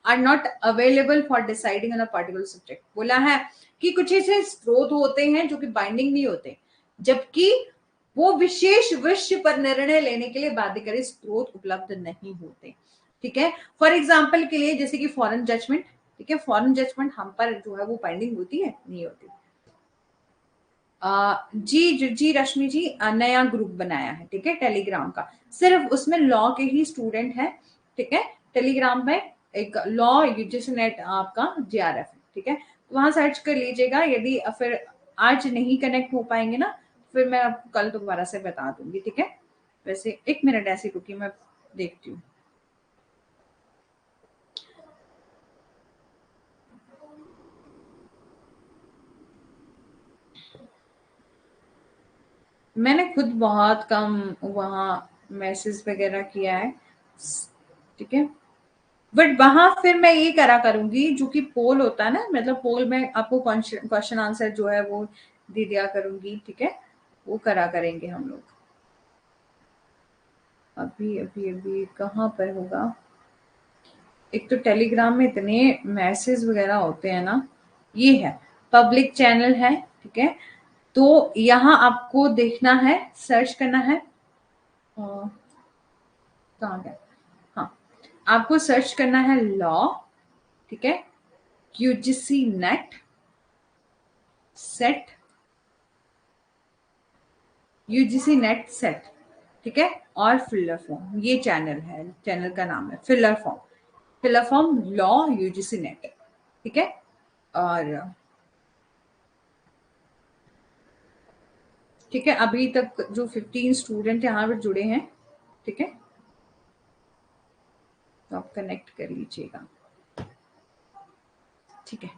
are not available for deciding on a particular subject. बोला है कि कुछ ऐसे स्रोत होते हैं जो कि बाइंडिंग नहीं होते, जबकि वो विशेष विषय पर निर्णय लेने के लिए बाध्यकारी स्रोत उपलब्ध नहीं होते। ठीक है, फॉर एग्जाम्पल के लिए जैसे कि फॉरेन जजमेंट। ठीक है, फॉरेन जजमेंट हम पर जो है वो बाइंडिंग होती है, नहीं होती। जी रश्मि जी, नया ग्रुप बनाया है, ठीक है, टेलीग्राम का, सिर्फ उसमें लॉ के ही स्टूडेंट हैं। ठीक है, टेलीग्राम में एक लॉ यूजीसी नेट आपका जीआरएफ है। ठीक है, तो वहां सर्च कर लीजिएगा। यदि फिर आज नहीं कनेक्ट हो पाएंगे ना, फिर मैं आपको कल दोबारा से बता दूंगी। ठीक है, वैसे एक मिनट ऐसी रुकी, मैं देखती हूँ। मैंने खुद बहुत कम वहाँ मैसेज वगैरह किया है। ठीक है, बट वहां फिर मैं ये करा करूंगी जो कि पोल होता है ना, मतलब पोल में आपको क्वेश्चन आंसर जो है वो दे दिया करूंगी, ठीक है, वो करा करेंगे हम लोग। अभी अभी अभी कहाँ पर होगा? एक तो टेलीग्राम में इतने मैसेज वगैरह होते हैं ना, ये है पब्लिक चैनल है, ठीक है, तो यहाँ आपको देखना है, सर्च करना है, कहाँ गया, हाँ, आपको सर्च करना है लॉ, ठीक है, UGC net set, UGC net set, ठीक है, और फिलर फॉर्म, ये चैनल है, चैनल का नाम है filler form, filler form law UGC net, ठीक है। और ठीक है, अभी तक जो 15 स्टूडेंट यहाँ पर जुड़े हैं, ठीक है, तो आप कनेक्ट कर लीजिएगा, ठीक है,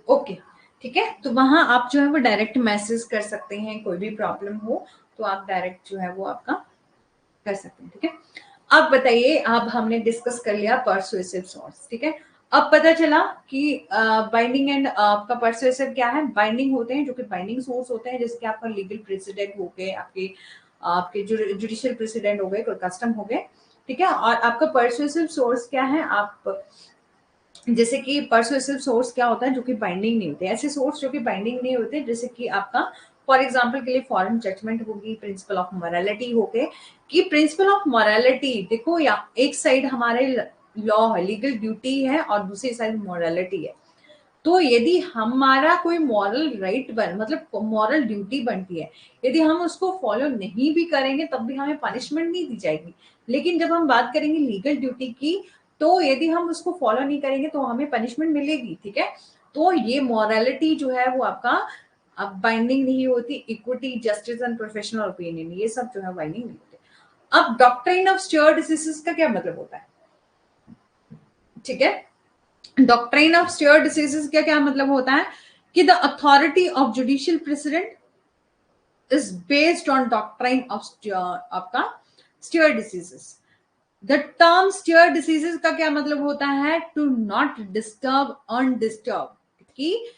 ओके, ठीक है, तो वहां आप जो है वो डायरेक्ट मैसेज कर सकते हैं, कोई भी प्रॉब्लम हो तो आप डायरेक्ट जो है वो आपका कर सकते हैं, ठीक है। अब बताइए, अब हमने डिस्कस कर लिया परसुएसिव सोर्स, ठीक है, अब पता चला कि बाइंडिंग एंड आपका परसुएसिव क्या है, बाइंडिंग होते हैं जो कि बाइंडिंग सोर्स होते हैं, जैसे कि आपका लीगल प्रेसिडेंट हो गए, आपके आपके जुडिशियल प्रेसिडेंट हो गए, कोई कस्टम हो गए, ठीक है, और आपका परसुएसिव सोर्स क्या है, आप जैसे कि परसुएसिव सोर्स क्या होता है जो कि बाइंडिंग नहीं होते, ऐसे सोर्स जो कि बाइंडिंग नहीं होते, जैसे कि आपका फॉर एग्जाम्पल के लिए फॉरेन जजमेंट होगी, प्रिंसिपल ऑफ मोरालिटी हो गए, कि प्रिंसिपल ऑफ मोरालिटी देखो, या एक साइड हमारे लॉ है, लीगल ड्यूटी है, और दूसरी साइड मोरालिटी है, तो यदि हमारा कोई मॉरल राइट बन, मतलब मॉरल ड्यूटी बनती है, यदि हम उसको फॉलो नहीं भी करेंगे तब भी हमें पनिशमेंट नहीं दी जाएगी, लेकिन जब हम बात करेंगे लीगल ड्यूटी की, तो यदि हम उसको फॉलो नहीं करेंगे तो हमें पनिशमेंट मिलेगी, ठीक है, तो ये मॉरलिटी जो है वो आपका अब बाइंडिंग नहीं होती, equity justice and professional opinion ये सब जो है बाइंडिंग नहीं होते। अब डॉक्ट्रिन ऑफ स्टेयर डिसीजेस का क्या मतलब होता है, ठीक है, डॉक्ट्रिन ऑफ स्टेयर डिसीजेस का क्या मतलब होता है कि the authority of judicial precedent is based on doctrine of आपका stare decisis. The term stare decisis का क्या मतलब होता है, टू नॉट डिस्टर्ब अनडिस्टर्ब, कि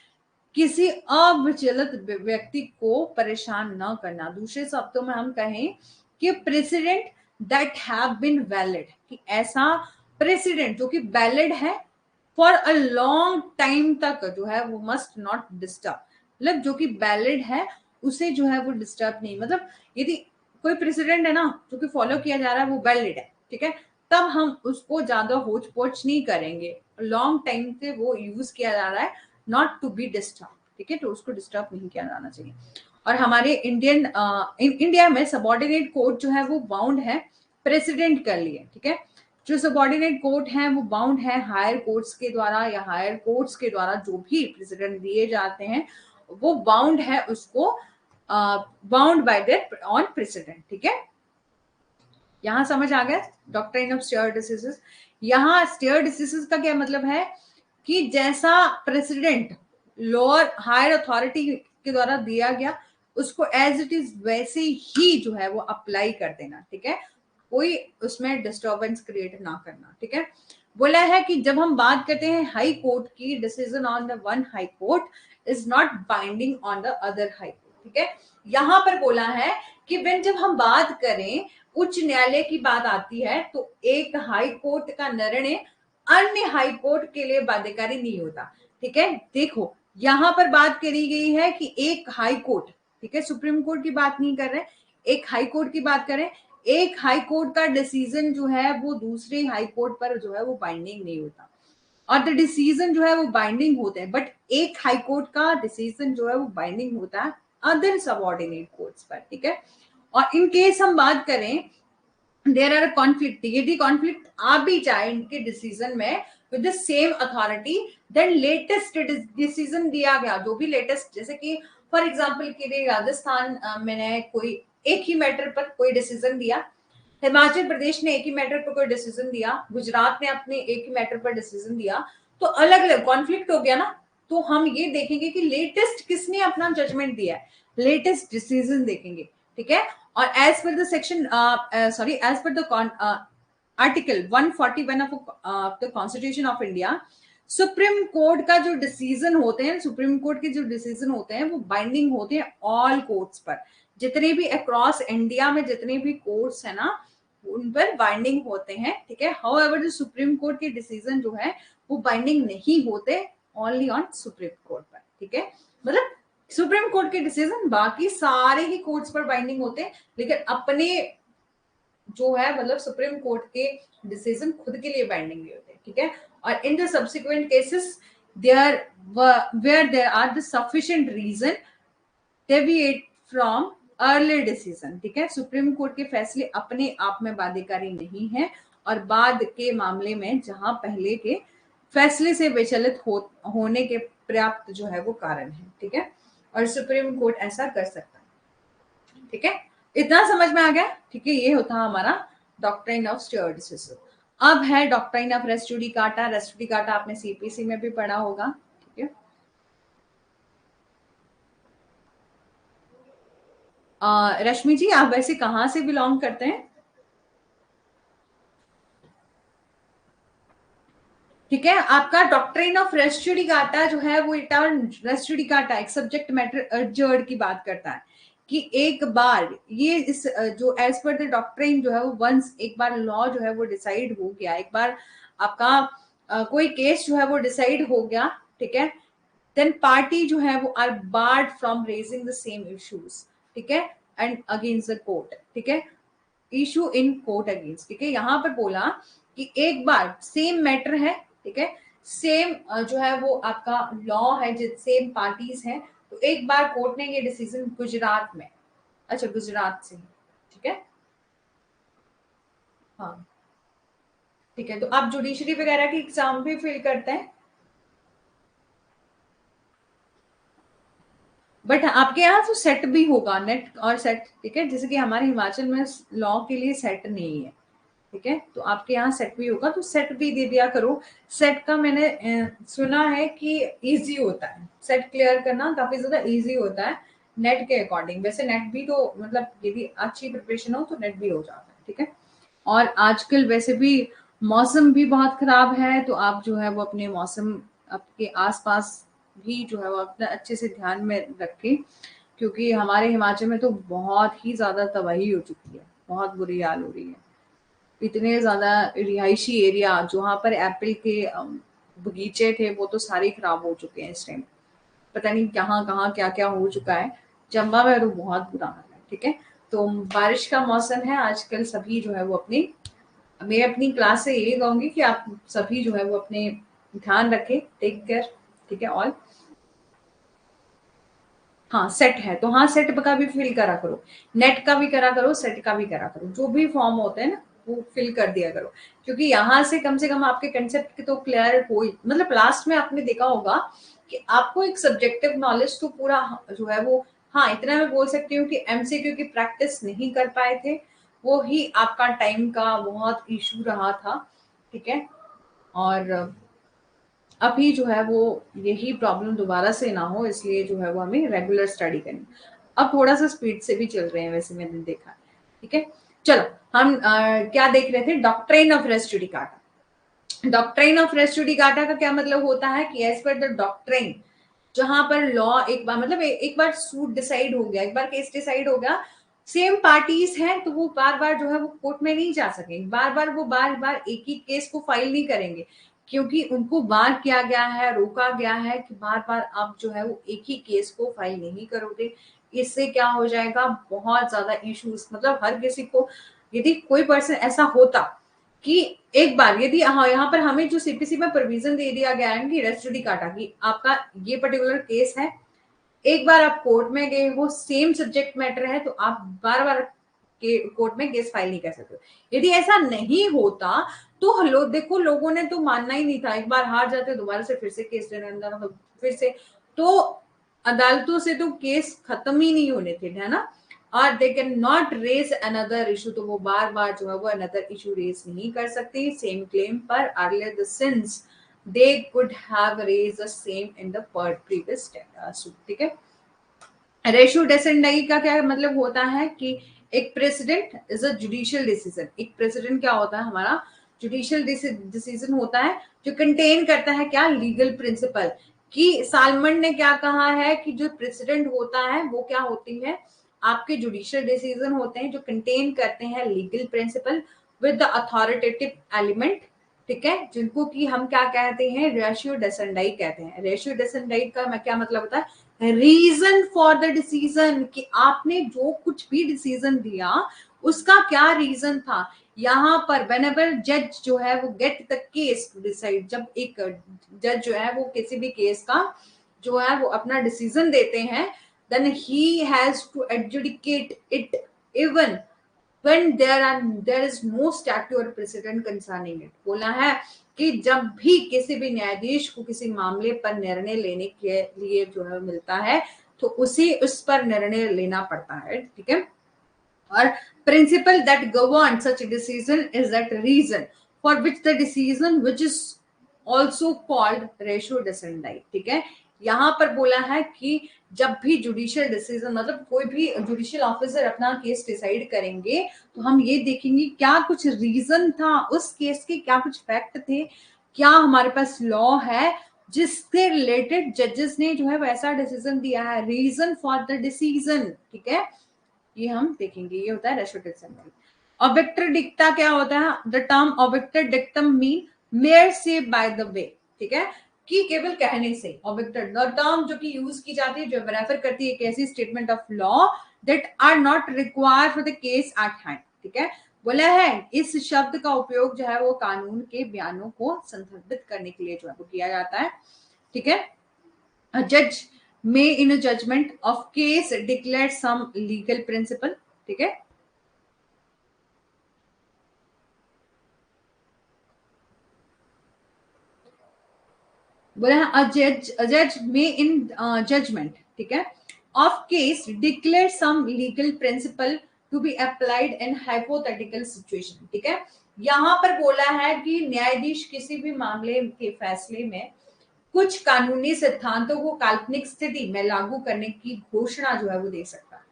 किसी अविचलित व्यक्ति को परेशान न करना, दूसरे शब्दों में हम कहें कि precedent that have been valid, कि ऐसा प्रेसिडेंट जो कि वैलिड है फॉर अ लॉन्ग टाइम तक जो है वो मस्ट नॉट डिस्टर्ब, मतलब जो कि वैलिड है उसे जो है वो डिस्टर्ब नहीं, मतलब यदि कोई प्रेसिडेंट है ना जो कि फॉलो किया जा रहा है वो वैलिड है, ठीक है, तब हम उसको ज्यादा होच पोच नहीं करेंगे, लॉन्ग टाइम से वो यूज किया जा रहा है, नॉट टू बी डिस्टर्ब, ठीक है, तो उसको डिस्टर्ब नहीं किया जाना चाहिए। और हमारे इंडिया में सबॉर्डिनेट कोर्ट जो है वो बाउंड है प्रेसिडेंट कर लिए, ठीक है, जो सबॉर्डिनेट कोर्ट है वो बाउंड है हायर कोर्ट्स के द्वारा, या हायर कोर्ट्स के द्वारा जो भी प्रेसिडेंट दिए जाते हैं वो बाउंड है उसको, bound by there on president, ठीक है, यहां समझ आ गया डॉक्ट्रिन ऑफ स्टेयर डिसीजेस। यहाँ स्टेयर डिसीजेस का क्या मतलब है कि जैसा प्रेसिडेंट लोअर हायर अथॉरिटी के द्वारा दिया गया उसको एज इट इज वैसे ही जो है वो अप्लाई कर देना, ठीक है, कोई उसमें डिस्टर्बेंस क्रिएट ना करना, ठीक है। बोला है कि जब हम बात करते हैं हाई कोर्ट की, decision on the one high court is not binding on the other high court, ठीक है, यहां पर बोला है कि when जब हम बात करें उच्च न्यायालय की बात आती है तो एक हाई कोर्ट का निर्णय अन्य हाई कोर्ट के लिए बाध्यकारी नहीं होता, ठीक है, देखो यहां पर बात करी गई है कि एक हाई कोर्ट, ठीक है, सुप्रीम कोर्ट की बात नहीं कर रहे, एक हाई कोर्ट की बात करें, एक हाई कोर्ट का डिसीजन जो है वो दूसरे हाई कोर्ट पर जो है वो बाइंडिंग नहीं होता, और द डिसीजन जो है वो बाइंडिंग होते हैं, बट एक हाई कोर्ट का डिसीजन जो है वो बाइंडिंग होता है अदर सबऑर्डिनेट कोर्ट्स पर, ठीक है। और इन केस हम बात करें देयर आर कॉन्फ्लिक्ट, यदि कॉन्फ्लिक्ट आ भी जाए इनके डिसीजन में with the same authority, then latest decision दिया गया जो भी लेटेस्ट, जैसे कि फॉर एग्जांपल के लिए राजस्थान मैंने कोई एक ही मैटर पर कोई डिसीजन दिया, हिमाचल प्रदेश ने एक ही मैटर पर कोई डिसीजन दिया, गुजरात ने अपने एक ही मैटर पर डिसीजन दिया, तो अलग अलग कॉन्फ्लिक्ट हो गया ना, तो हम ये देखेंगे कि लेटेस्ट किसने अपना जजमेंट दिया है, लेटेस्ट डिसीजन देखेंगे, ठीक है। और as per the section sorry as per the article 141 of the constitution of India, supreme court का जो डिसीजन होते हैं, सुप्रीम कोर्ट के जो डिसीजन होते हैं वो बाइंडिंग होते हैं ऑल कोर्ट्स पर। जितने भी अक्रॉस इंडिया में जितने भी कोर्ट्स है ना, उन पर बाइंडिंग होते हैं, ठीक है। हाउएवर जो सुप्रीम कोर्ट के डिसीजन जो है वो बाइंडिंग नहीं होते, ओनली ऑन सुप्रीम कोर्ट पर, ठीक है। मतलब सुप्रीम कोर्ट के डिसीजन बाकी सारे ही कोर्ट्स पर बाइंडिंग होते हैं, लेकिन अपने जो है मतलब सुप्रीम कोर्ट के डिसीजन खुद के लिए बाइंडिंग नहीं होते, ठीक है। और in the subsequent cases there were there are the sufficient reason deviate from early decision, ठीक है। सुप्रीम कोर्ट के फैसले अपने आप में बाध्यकारी नहीं है, और बाद के मामले में जहां पहले के फैसले से विचलित होने के पर्याप्त जो है वो कारण है, ठीक है। और सुप्रीम कोर्ट ऐसा कर सकता है, ठीक है। इतना समझ में आ गया, ठीक है। ये होता हमारा डॉक्ट्रिन ऑफ स्टेयर्ड डिसीजन। अब है doctrine of res judicata. Res judicata आपने सीपीसी में भी पढ़ा होगा, ठीक है। रश्मि जी, आप वैसे कहाँ से बिलोंग करते हैं? ठीक है, आपका डॉक्ट्रिन ऑफ रेस जुडिकाटा जो है वो रेस जुडिकाटा एक सब्जेक्ट मैटर अर्जर्ड की बात करता है कि एक बार ये इस जो एज पर द डॉक्ट्रिन जो है वो वंस एक बार लॉ जो है वो डिसाइड हो गया, एक बार आपका कोई केस जो है वो डिसाइड हो गया, ठीक है, देन पार्टी जो है वो are barred from raising the same issues, ठीक है, एंड अगेंस्ट द कोर्ट, ठीक है, इशू इन कोर्ट अगेंस्ट, ठीक है। यहां पर बोला कि एक बार सेम मैटर है, ठीक है, सेम जो है वो आपका लॉ है, जिस सेम पार्टीज हैं, तो एक बार कोर्ट ने ये डिसीजन गुजरात में, अच्छा गुजरात से, ठीक है, हाँ, ठीक है। तो आप जुडिशरी वगैरह की एग्जाम भी फिल करते हैं, बट आपके यहाँ तो सेट भी होगा, नेट और सेट, ठीक है, जैसे कि हमारे हिमाचल में लॉ के लिए सेट नहीं है, ठीक है, तो आपके यहाँ सेट भी होगा, तो सेट भी दे दिया करो। सेट का मैंने सुना है कि इजी होता है, सेट क्लियर करना काफी ज्यादा इजी होता है नेट के अकॉर्डिंग। वैसे नेट भी तो मतलब यदि अच्छी प्रिपरेशन हो तो नेट भी हो जाता है, ठीक है। और आजकल वैसे भी मौसम भी बहुत खराब है, तो आप जो है वो अपने मौसम आपके आसपास भी जो है वो अपना अच्छे से ध्यान में रखें, क्योंकि हमारे हिमाचल में तो बहुत ही ज्यादा तबाही हो चुकी है, बहुत बुरी हाल हो रही है। इतने ज्यादा रिहायशी एरिया जहाँ पर एप्पल के बगीचे थे वो तो सारे खराब हो चुके हैं इस टाइम, पता नहीं कहाँ कहाँ क्या क्या हो चुका है। चंबा में तो बहुत बुरा हाल है, ठीक है। तो बारिश का मौसम है आजकल, सभी जो है वो अपनी, मैं अपनी क्लास से यही कहूंगी कि आप सभी जो है वो अपने ध्यान रखें, टेक केयर, ठीक है। ऑल हाँ सेट है तो हाँ सेट का भी फिल करा करो, नेट का भी करा करो, सेट का भी करा करो, जो भी फॉर्म होते हैं ना वो फिल कर दिया करो, क्योंकि यहाँ से कम आपके कंसेप्ट तो क्लियर हो, मतलब लास्ट में आपने देखा होगा कि आपको एक सब्जेक्टिव नॉलेज तो पूरा जो है वो, हाँ इतना मैं बोल सकती हूँ कि एमसीक्यू की प्रैक्टिस नहीं कर पाए थे, वो ही आपका टाइम का बहुत इशू रहा था, ठीक है। और अभी जो है वो यही प्रॉब्लम दोबारा से ना हो, इसलिए जो है वो हमें रेगुलर स्टडी करनी। अब थोड़ा सा स्पीड से भी चल रहे हैं वैसे मैंने देखा, ठीक है। चलो हम क्या देख रहे थे, doctrine of res judicata. Doctrine of res judicata का क्या मतलब होता है कि एज पर द डॉक्ट्रिन, जहां पर लॉ एक बार मतलब एक बार सूट डिसाइड हो गया, एक बार केस डिसाइड हो गया, सेम पार्टीज हैं तो वो बार बार जो है वो कोर्ट में नहीं जा सकेंगे, बार बार एक ही केस को फाइल नहीं करेंगे, क्योंकि उनको बार किया गया है, रोका गया है कि बार बार आप जो है वो एक ही केस को फाइल नहीं करोगे। इससे क्या हो जाएगा, बहुत ज्यादा इश्यूज, मतलब हर किसी को, यदि कोई पर्सन ऐसा होता कि एक बार यदि हाँ यहाँ पर हमें जो सीपीसी में प्रोविजन दे दिया गया है कि रेस्ट जुडिकाटा की, आपका ये पर्टिकुलर केस है, एक बार आप कोर्ट में गए हो, सेम सब्जेक्ट मैटर है, तो आप बार बार के कोर्ट में केस फाइल नहीं कर सकते। यदि ऐसा नहीं होता तो देखो लोगों ने तो मानना ही नहीं था, एक बार हार जाते दोबारा से फिर से केस देना, फिर से, तो अदालतों से तो केस खत्म ही नहीं होने थे, है ना। और they can not raise another issue, तो वो बार बार जो है वो अनदर इशू रेज नहीं कर सकती सेम क्लेम पर, earlier the sins they could have raised the same in the previous suit, ठीक है। रेशो डेसेंडाई का क्या मतलब होता है कि एक president is a judicial decision, एक प्रेसिडेंट क्या होता है हमारा, जुडिशियल डिसीजन होता है जो कंटेन करता है क्या, लीगल प्रिंसिपल। कि सालमन ने क्या कहा है कि जो प्रेसिडेंट होता है वो क्या होती है, आपके जुडिशियल डिसीजन होते हैं जो कंटेन करते हैं legal principal with the authoritative element, ठीक है, जिनको कि हम क्या कहते हैं, रेशियो डेसेंडाई कहते हैं। रेशियो डेसेंडाई का क्या मतलब होता है, रीजन फॉर द डिसीजन, कि आपने जो कुछ भी डिसीजन दिया उसका क्या रीजन था। यहाँ पर whenever जज जो है वो get the case to decide, जब एक जज जो है वो किसी भी केस का जो है वो अपना डिसीजन देते हैं, then he has to adjudicate it even when there is no statute or precedent concerning it। बोला है कि जब भी किसी भी न्यायाधीश को किसी मामले पर निर्णय लेने के लिए जो है मिलता है तो उसी उस पर निर्णय लेना पड़ता है, ठीक है। और principle that govern such a decision is that reason for which the decision which is also called ratio decidendi, ठीक है। यहाँ पर बोला है कि जब भी जुडिशियल डिसीजन मतलब कोई भी जुडिशियल ऑफिसर अपना केस डिसाइड करेंगे तो हम ये देखेंगे क्या कुछ रीजन था उस केस के, क्या कुछ फैक्ट थे, क्या हमारे पास लॉ है जिसके रिलेटेड जजेस ने जो है वैसा डिसीजन दिया है, रीजन फॉर द डिसीजन, ठीक है। ये हम देखेंगे, ये होता है रेशो डिक्शन। ऑब्जेक्टर डिक्टा क्या होता है, the term obiter dictum mean mere say by the way, ठीक है, कि केवल कहने से। ऑब्जेक्टर द टर्म जो कि यूज की जाती है जो रेफर करती है एक ऐसी statement of law that are not required for the case at hand, ठीक है। बोला है इस शब्द का उपयोग जो है वो कानून के बयानों को संदर्भित करने के लिए जो है वो किया जाता है, ठीक है। A judge may in a judgment of case declare some legal principle, ठीक है। बोला है a judge may in judgment, ठीक है, of case declare some legal principle to be applied in hypothetical situation, ठीक है। यहाँ पर बोला है कि न्यायाधीश किसी भी मामले के फैसले में कुछ कानूनी सिद्धांतों को काल्पनिक स्थिति में लागू करने की घोषणा जो है वो दे सकता है,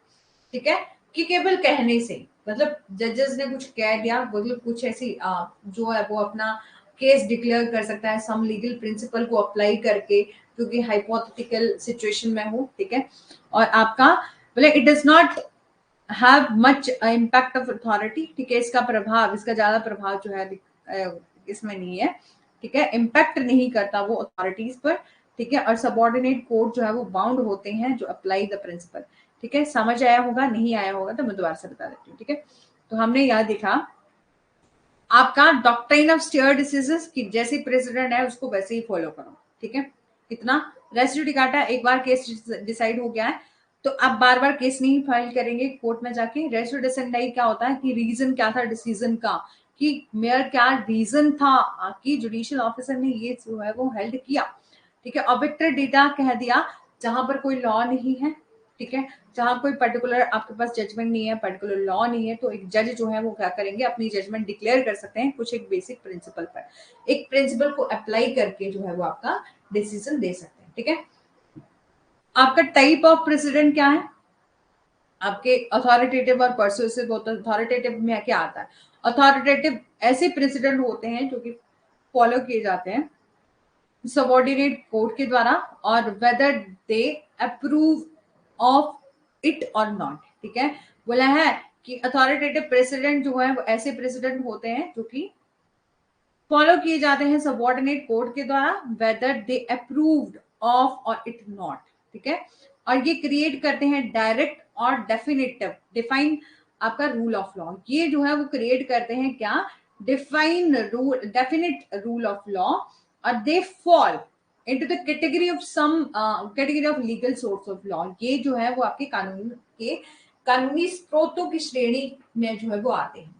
ठीक है। कि केवल कहने से, मतलब जजेस ने कुछ कह दिया, मतलब कुछ ऐसी जो है वो अपना केस डिक्लेयर कर सकता है सम लीगल प्रिंसिपल को अप्लाई करके जो कि हाइपोथेटिकल सिचुएशन में हो, ठीक है। और आपका बोले it does not have much impact of authority, ठीक है, इसका प्रभाव, इसका ज्यादा प्रभाव जो है इसमें नहीं है, ठीक है, इम्पैक्ट नहीं करता वो अथॉरिटीज पर, ठीक है। और सबऑर्डिनेट कोर्ट जो है वो बाउंड होते हैं जो अप्लाई द प्रिंसिपल, ठीक है। समझ आया होगा, नहीं आया होगा तो मैं दोबारा से बता देती हूँ, ठीक है। तो हमने यह देखा आपका डॉक्ट्रिन ऑफ स्टेयर डिसीजेस कि जैसे प्रेसिडेंट है उसको वैसे ही फॉलो करो, ठीक है। इतना रेस्ट जुडिकाटा, एक बार केस डिसाइड हो गया है तो आप बार बार केस नहीं फाइल करेंगे कोर्ट में जाके। रेस्ट डिसेंडाई क्या होता है कि रीजन क्या था डिसीजन का, कि मेयर क्या रीजन था कि जुडिशियल ऑफिसर ने ये जो है वो हेल्ड किया, ठीक है। ऑब्जेक्टर डेटा कह दिया जहां पर कोई लॉ नहीं है, ठीक है, जहां कोई पर्टिकुलर आपके पास जजमेंट नहीं है, पर्टिकुलर लॉ नहीं है, तो एक जज जो है वो क्या करेंगे अपनी जजमेंट डिक्लेयर कर सकते हैं कुछ एक बेसिक प्रिंसिपल पर, एक प्रिंसिपल को अप्लाई करके जो है वो आपका डिसीजन दे सकते हैं, ठीक है। आपका टाइप ऑफ प्रेसिडेंट क्या है, आपके अथॉरिटेटिव और परसुएसिव होता है। अथॉरिटेटिव में क्या आता है, अथॉरिटेटिव ऐसे प्रेसिडेंट होते हैं जो कि फॉलो किए जाते हैं सबॉर्डिनेट कोर्ट के द्वारा और whether they approve of it और नॉट, ठीक है। बोला है कि अथॉरिटेटिव प्रेसिडेंट जो है वो ऐसे प्रेसिडेंट होते हैं जो कि फॉलो किए जाते हैं सबॉर्डिनेट कोर्ट के द्वारा whether they approved of or it not, ठीक है। और ये क्रिएट करते हैं डायरेक्ट और डेफिनेटिव डिफाइन आपका रूल ऑफ लॉ, ये जो है वो क्रिएट करते हैं क्या, define rule, definite rule of law, और they fall into the category of some category of legal source of law, ये जो है वो आपके कानूनी स्रोतों की श्रेणी में जो है वो आते हैं,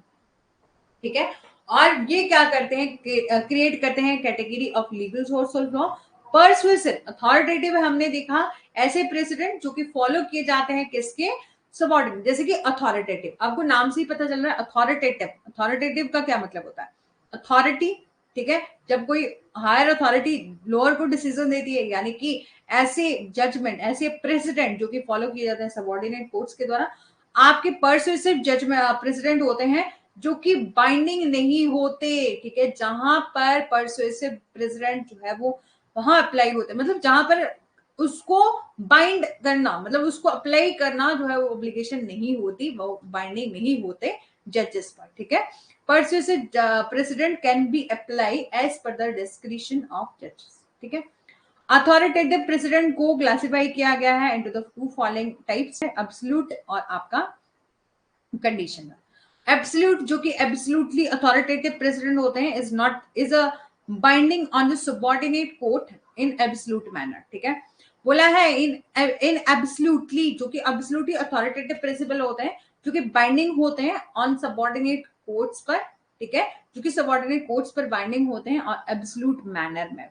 ठीक है। और ये क्या करते हैं, क्रिएट करते हैं category of legal source of law. Persuasive authoritative हमने देखा ऐसे प्रेसिडेंट जो कि फॉलो किए जाते हैं किसके, सबऑर्डिनेट, जैसे कि अथॉरिटेटिव, आपको नाम से ही पता चल रहा है अथॉरिटेटिव। अथॉरिटेटिव का क्या मतलब होता है, अथॉरिटी, ठीक है, जब कोई हायर अथॉरिटी लोअर को डिसीजन देती है, यानी कि ऐसे जजमेंट, ऐसे प्रेसिडेंट जो कि फॉलो किए जाते हैं सबऑर्डिनेट कोर्ट्स के द्वारा, आपके परसुएसिव जज में प्रेसिडेंट होते हैं जो कि बाइंडिंग नहीं होते, ठीक है। जहां पर परसुएसिव प्रेसिडेंट जो है वो वहां अप्लाई होते हैं, मतलब जहां पर उसको बाइंड करना, मतलब उसको अप्लाई करना जो है वो ऑब्लिगेशन नहीं होती, वो बाइंडिंग नहीं होते जजेस पर, ठीक है। Persuasive precedent can be apply as per the discretion of जजेस, ठीक है। अथॉरिटेटिव प्रेसिडेंट को क्लासिफाई किया गया है into the to following types, absolute और आपका कंडीशनल। एब्सोल्यूट जो कि एब्सोल्युटली अथॉरिटेटिव प्रेसिडेंट होते हैं is a binding on the subordinate court in absolute manner, ठीक है। बोला है इन इन एब्सोल्युटली जो कि एब्सोल्युटली अथॉरिटेटिव प्रिंसिपल होते हैं जो कि बाइंडिंग होते हैं ऑन सबऑर्डिनेट कोर्ट्स पर, ठीक है, जो कि सबऑर्डिनेट कोर्ट्स पर बाइंडिंग होते हैं और एब्सोल्यूट मैनर में,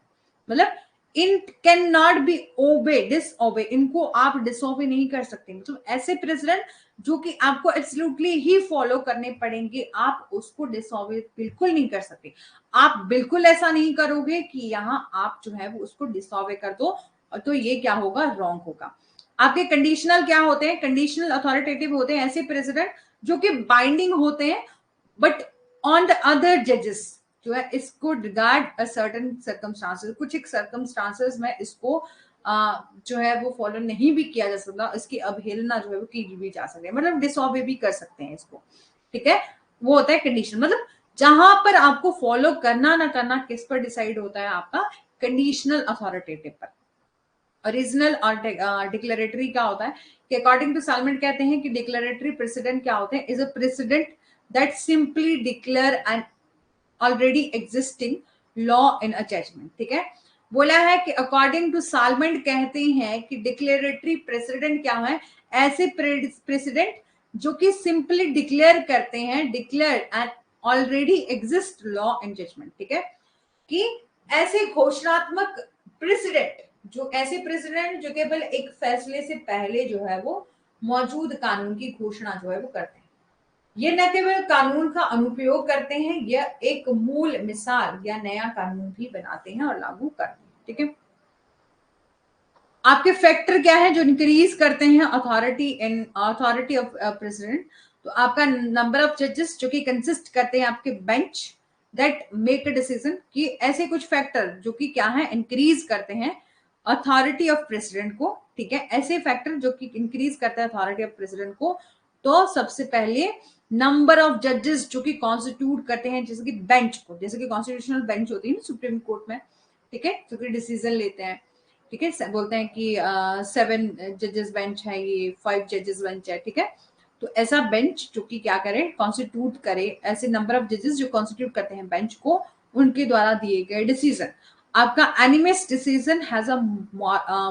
मतलब इन can not be obey disobey, इनको आप डिसओबे नहीं कर सकते, मतलब ऐसे प्रेसिडेंट जो कि आपको एब्सोल्युटली ही फॉलो करने पड़ेंगे, आप उसको डिसऑबे बिल्कुल नहीं कर सकते। आप बिल्कुल ऐसा नहीं करोगे कि यहाँ आप जो है वो उसको डिसऑबे कर दो, तो ये क्या होगा, रॉन्ग होगा। आपके कंडीशनल क्या होते हैं, कंडीशनल अथॉरिटेटिव होते हैं ऐसे प्रेसिडेंट जो कि बाइंडिंग होते हैं बट ऑन द अदर जजेस जो है इसको रिगार्ड अ सर्टेन सर्कमस्टांसेस, कुछ एक सर्कमस्टांसेस में इसको जो है वो फॉलो नहीं भी किया जा सकता, इसकी अवहेलना जो है वो की भी जा सकती है, मतलब डिसऑबे भी कर सकते हैं इसको, ठीक है। वो होता है कंडीशन, मतलब जहां पर आपको फॉलो करना ना करना किस पर डिसाइड होता है, आपका कंडीशनल अथॉरिटेटिव पर। ओरिजिनल और डिक्लेरेटरी क्या होता है कि अकॉर्डिंग टू सालमेंट कहते हैं कि डिक्लेरेटरी प्रेसिडेंट क्या होते हैं, is a precedent that simply declare an already existing law in a judgment, ठीक है। बोला है कि अकॉर्डिंग टू सालमेंट कहते हैं कि डिक्लेरेटरी प्रेसिडेंट क्या है, ऐसे प्रेसिडेंट जो कि सिंपली डिक्लेयर करते हैं, declare and already exist law in judgment, ठीक है, कि ऐसे घोषणात्मक प्रेसिडेंट जो ऐसे प्रेसिडेंट जो केवल एक फैसले से पहले जो है वो मौजूद कानून की घोषणा जो है वो करते हैं, ये न केवल कानून का अनुप्रयोग करते हैं, यह एक मूल मिसाल या नया कानून भी बनाते हैं और लागू करते हैं, ठीक है। आपके फैक्टर क्या है जो इंक्रीज करते हैं अथॉरिटी ऑफ प्रेसिडेंट, तो आपका नंबर ऑफ जजेस जो कि कंसिस्ट करते हैं आपके bench that make a decision, कि ऐसे कुछ फैक्टर जो कि क्या है, इंक्रीज करते हैं अथॉरिटी ऑफ प्रेसिडेंट को, ठीक है। ऐसे फैक्टर जो कि इंक्रीज करते हैं अथॉरिटी ऑफ प्रेसिडेंट को, तो सबसे पहले नंबर ऑफ जजेस जो कि कॉन्स्टिट्यूट करते हैं, जैसे कि बेंच को, जैसे कि कॉन्स्टिट्यूशनल बेंच होती है ना सुप्रीम कोर्ट में, ठीक है, जो कि डिसीजन लेते हैं, ठीक है, बोलते हैं कि 7 जजेस बेंच है, ये 5 जजेस बेंच है, ठीक है। तो ऐसा बेंच जो कि क्या करे, कॉन्स्टिट्यूट करे, ऐसे नंबर ऑफ जजेस जो कॉन्स्टिट्यूट करते हैं बेंच को, उनके द्वारा दिए गए डिसीजन, आपका एनिमस decision has a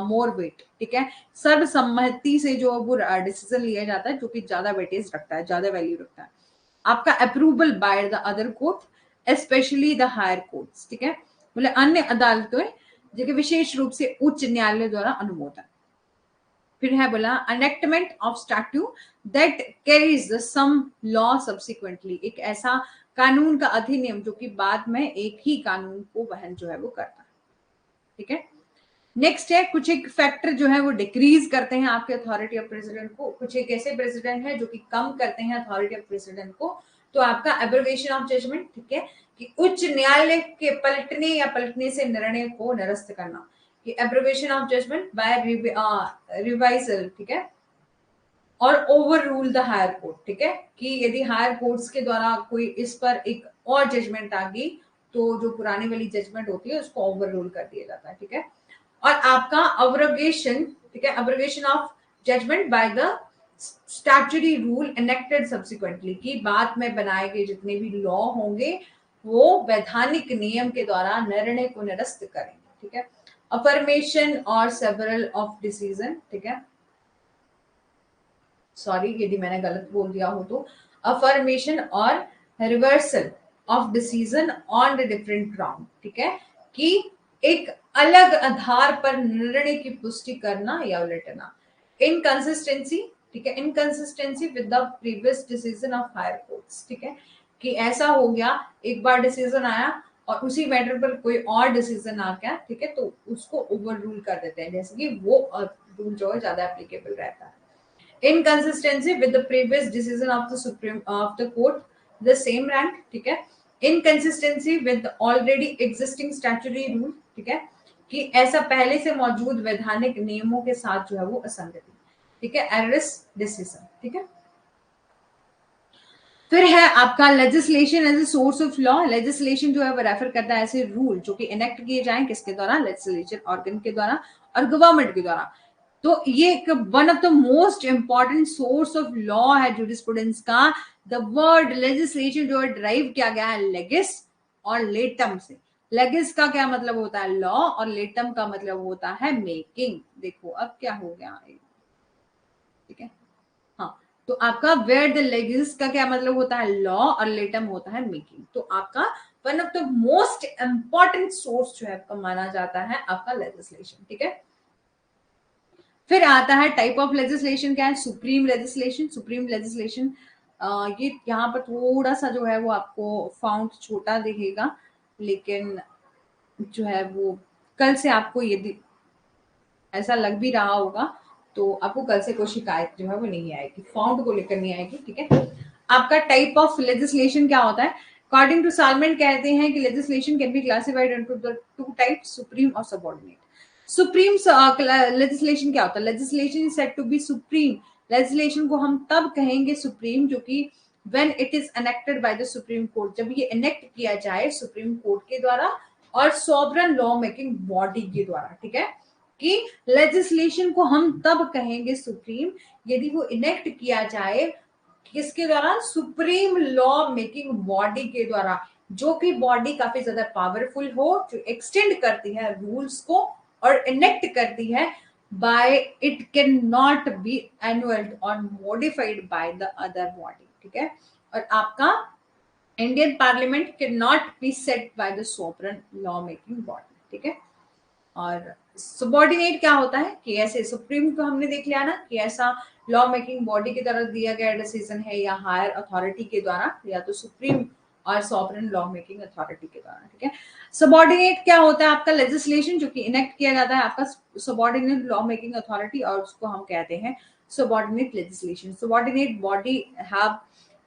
more weight, ठीक है, सर्वसम्मति से जो वो डिसीजन लिया जाता है जो कि ज्यादा वेटेज रखता है, ज्यादा वैल्यू रखता है। आपका approval by the other court specially the higher courts, ठीक है, बोले अन्य अदालतें जो कि विशेष रूप से उच्च न्यायालय द्वारा अनुमोदन। फिर है बोला enactment of statute that carries some law subsequently, एक ऐसा कानून का अधिनियम जो कि बाद में एक ही कानून को वहन जो है वो करता है, ठीक है। नेक्स्ट है कुछ एक फैक्टर जो है वो डिक्रीज करते हैं आपके अथॉरिटी ऑफ प्रेसिडेंट को, कुछ एक ऐसे प्रेसिडेंट है जो कि कम करते हैं अथॉरिटी ऑफ प्रेसिडेंट को, तो आपका एब्रोगेशन ऑफ जजमेंट, ठीक है, कि उच्च न्यायालय के पलटने या पलटने से निर्णय को निरस्त करना, कि abrogation of judgment by revisal, ठीक है, और overrule the higher court, ठीक है, कि यदि हायर कोर्ट्स के द्वारा कोई इस पर एक और जजमेंट आ गई, तो जो पुरानी वाली जजमेंट होती है उसको ओवर रूल कर दिया जाता है, ठीक है। और आपका अब्रोगेशन, ठीक है, abrogation of judgment by the statutory rule enacted subsequently, की बाद में बनाए गए जितने भी लॉ होंगे वो वैधानिक नियम के द्वारा निर्णय को निरस्त करेंगे, ठीक है। अफर्मेशन और सेवरल ऑफ डिसीजन, ठीक है, सॉरी यदि मैंने गलत बोल दिया हो तो, अफर्मेशन और reversal of decision on the different ground, ठीक है, कि एक अलग आधार पर निर्णय की पुष्टि करना या उलटना। इनकंसिस्टेंसी, ठीक है, inconsistency with the previous decision of higher courts, ठीक है, कि ऐसा हो गया एक बार डिसीजन आया और उसी मैटर पर कोई और डिसीजन आ गया, ठीक है, तो उसको ओवर रूल कर देते हैं, जैसे कि वो रूल जो है ज्यादा एप्लीकेबल रहता है। Inconsistency with the previous decision of the supreme of the court the same rank, ठीक है। Inconsistency with already existing statutory rule, ठीक है, कि ऐसा पहले से मौजूद वैधानिक नियमों के साथ जो है वो असंगति, ठीक है, एररस डिसीजन, ठीक है। फिर है आपका legislation as a source of law. Legislation जो है वो रेफर करता है ऐसे रूल जो कि इनेक्ट किए जाएं किसके द्वारा, लेजिस्लेचर ऑर्गन के द्वारा और गवर्नमेंट के द्वारा। तो ये एक one of the most important source of law है जूरिस्प्रूडेंस का। द वर्ड लेजिस्लेशन जो है ड्राइव किया गया है लेगिस और लेटम से। लेगिस का क्या मतलब होता है, लॉ, और लेटम का मतलब होता है मेकिंग। देखो अब क्या हो गया, ठीक है। हाँ, तो आपका वेयर द लेगिस का क्या मतलब होता है, लॉ, और लेटम होता है मेकिंग। तो आपका one of the most important source जो है आपका माना जाता है आपका लेजिस्लेशन, ठीक है। फिर आता है टाइप ऑफ लेजिस्लेशन क्या है, सुप्रीम लेजिस्लेशन। सुप्रीम लेजिस्लेशन ये यहाँ पर थोड़ा सा जो है वो आपको फाउंट छोटा दिखेगा, लेकिन जो है वो कल से आपको ये ऐसा लग भी रहा होगा तो आपको कल से कोई शिकायत जो है वो नहीं आएगी, फाउंड को लेकर नहीं आएगी, ठीक है। आपका टाइप ऑफ लेजिस्लेशन क्या होता है, अकॉर्डिंग टू सालमेंट कहते हैं कि legislation can be classified into the two types, supreme और सबऑर्डिनेट। सुप्रीम लेजिस्लेशन क्या होता है, legislation is said to be supreme. Legislation को हम तब कहेंगे सुप्रीम जो कि when it is enacted by the supreme court, जब ये एनेक्ट किया जाए सुप्रीम कोर्ट के द्वारा और सॉवरन लॉ मेकिंग बॉडी के द्वारा, ठीक है। कि लेजिस्लेशन को हम तब कहेंगे सुप्रीम यदि वो इनेक्ट किया जाए किसके द्वारा, सुप्रीम लॉ मेकिंग बॉडी के द्वारा, जो कि बॉडी काफी ज्यादा पावरफुल हो, जो एक्सटेंड करती है रूल्स को और इनेक्ट करती है by it can not be annulled or modified by the other body, ठीक है। और आपका Indian parliament can not be set by the sovereign law making body, ठीक है। और सबॉर्डिनेट क्या होता है कि ऐसे सुप्रीम को हमने देख लिया ना कि ऐसा लॉ मेकिंग बॉडी की तरफ दिया गया डिसीजन है या हायर अथॉरिटी के द्वारा, या तो सुप्रीम और सॉवरेन लॉ मेकिंग अथॉरिटी के द्वारा, ठीक है। सबॉर्डिनेट क्या होता है, आपका लेजिस्लेशन जो कि इनेक्ट किया जाता है आपका सबॉर्डिनेट लॉ मेकिंग अथॉरिटी, और उसको हम कहते हैं subordinate legislation. Subordinate body have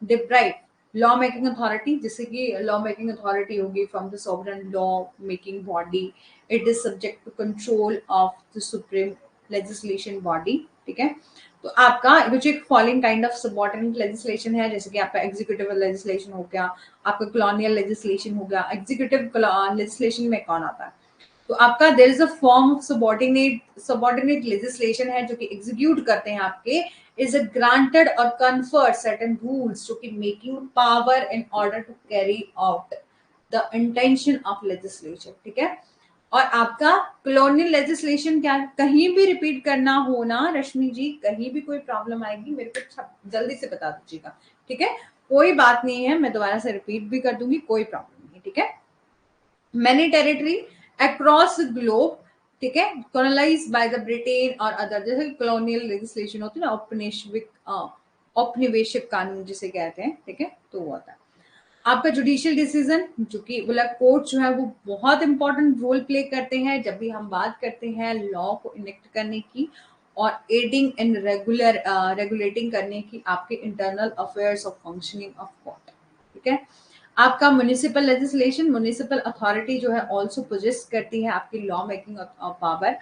deprive law making authority, जैसे कि लॉ मेकिंग अथॉरिटी होगी from the sovereign law making body, it is subject to control of the supreme legislation body, ठीक है। तो आपका कुछ एक following kind of subordinate legislation है, जैसे कि आपका एग्जीक्यूटिव लेजिस्लेशन हो गया, आपका कॉलोनियल लेजिस्लेशन हो गया। एग्जीक्यूटिव लेजिस्लेशन में कौन आता है, तो आपका there is a form of subordinate legislation है जो कि एग्जीक्यूट करते हैं आपके, is a granted or confer certain rules जो कि making power in order to carry out the intention of legislature, ठीक है। और आपका कॉलोनियल लेजिस्लेशन क्या, कहीं भी रिपीट करना हो ना रश्मि जी, कहीं भी कोई प्रॉब्लम आएगी मेरे को जल्दी से बता दीजिएगा, ठीक है। कोई बात नहीं है, मैं दोबारा से रिपीट भी कर दूंगी, कोई प्रॉब्लम नहीं, ठीक है। मैनी टेरिटरी अक्रॉस ग्लोब, ठीक है, कॉलोनाइज बाय द ब्रिटेन और अदर, जैसे कॉलोनियल लेजिस्लेशन होती है ना, औपनिवेशिक औपनिवेशिक कानून जिसे कहते हैं, ठीक है, तो वो होता है। आपका जुडिशियल डिसीजन जो कि मतलब कोर्ट जो है वो बहुत इंपॉर्टेंट रोल प्ले करते हैं जब भी हम बात करते हैं लॉ को इनेक्ट करने की और एडिंग इन रेगुलेटिंग करने की आपके internal affairs of functioning of court, ठीक है। आपका म्युनिसिपल लेजिस्लेशन, म्युनिसिपल अथॉरिटी जो है ऑल्सो पोजेस करती है आपकी law making power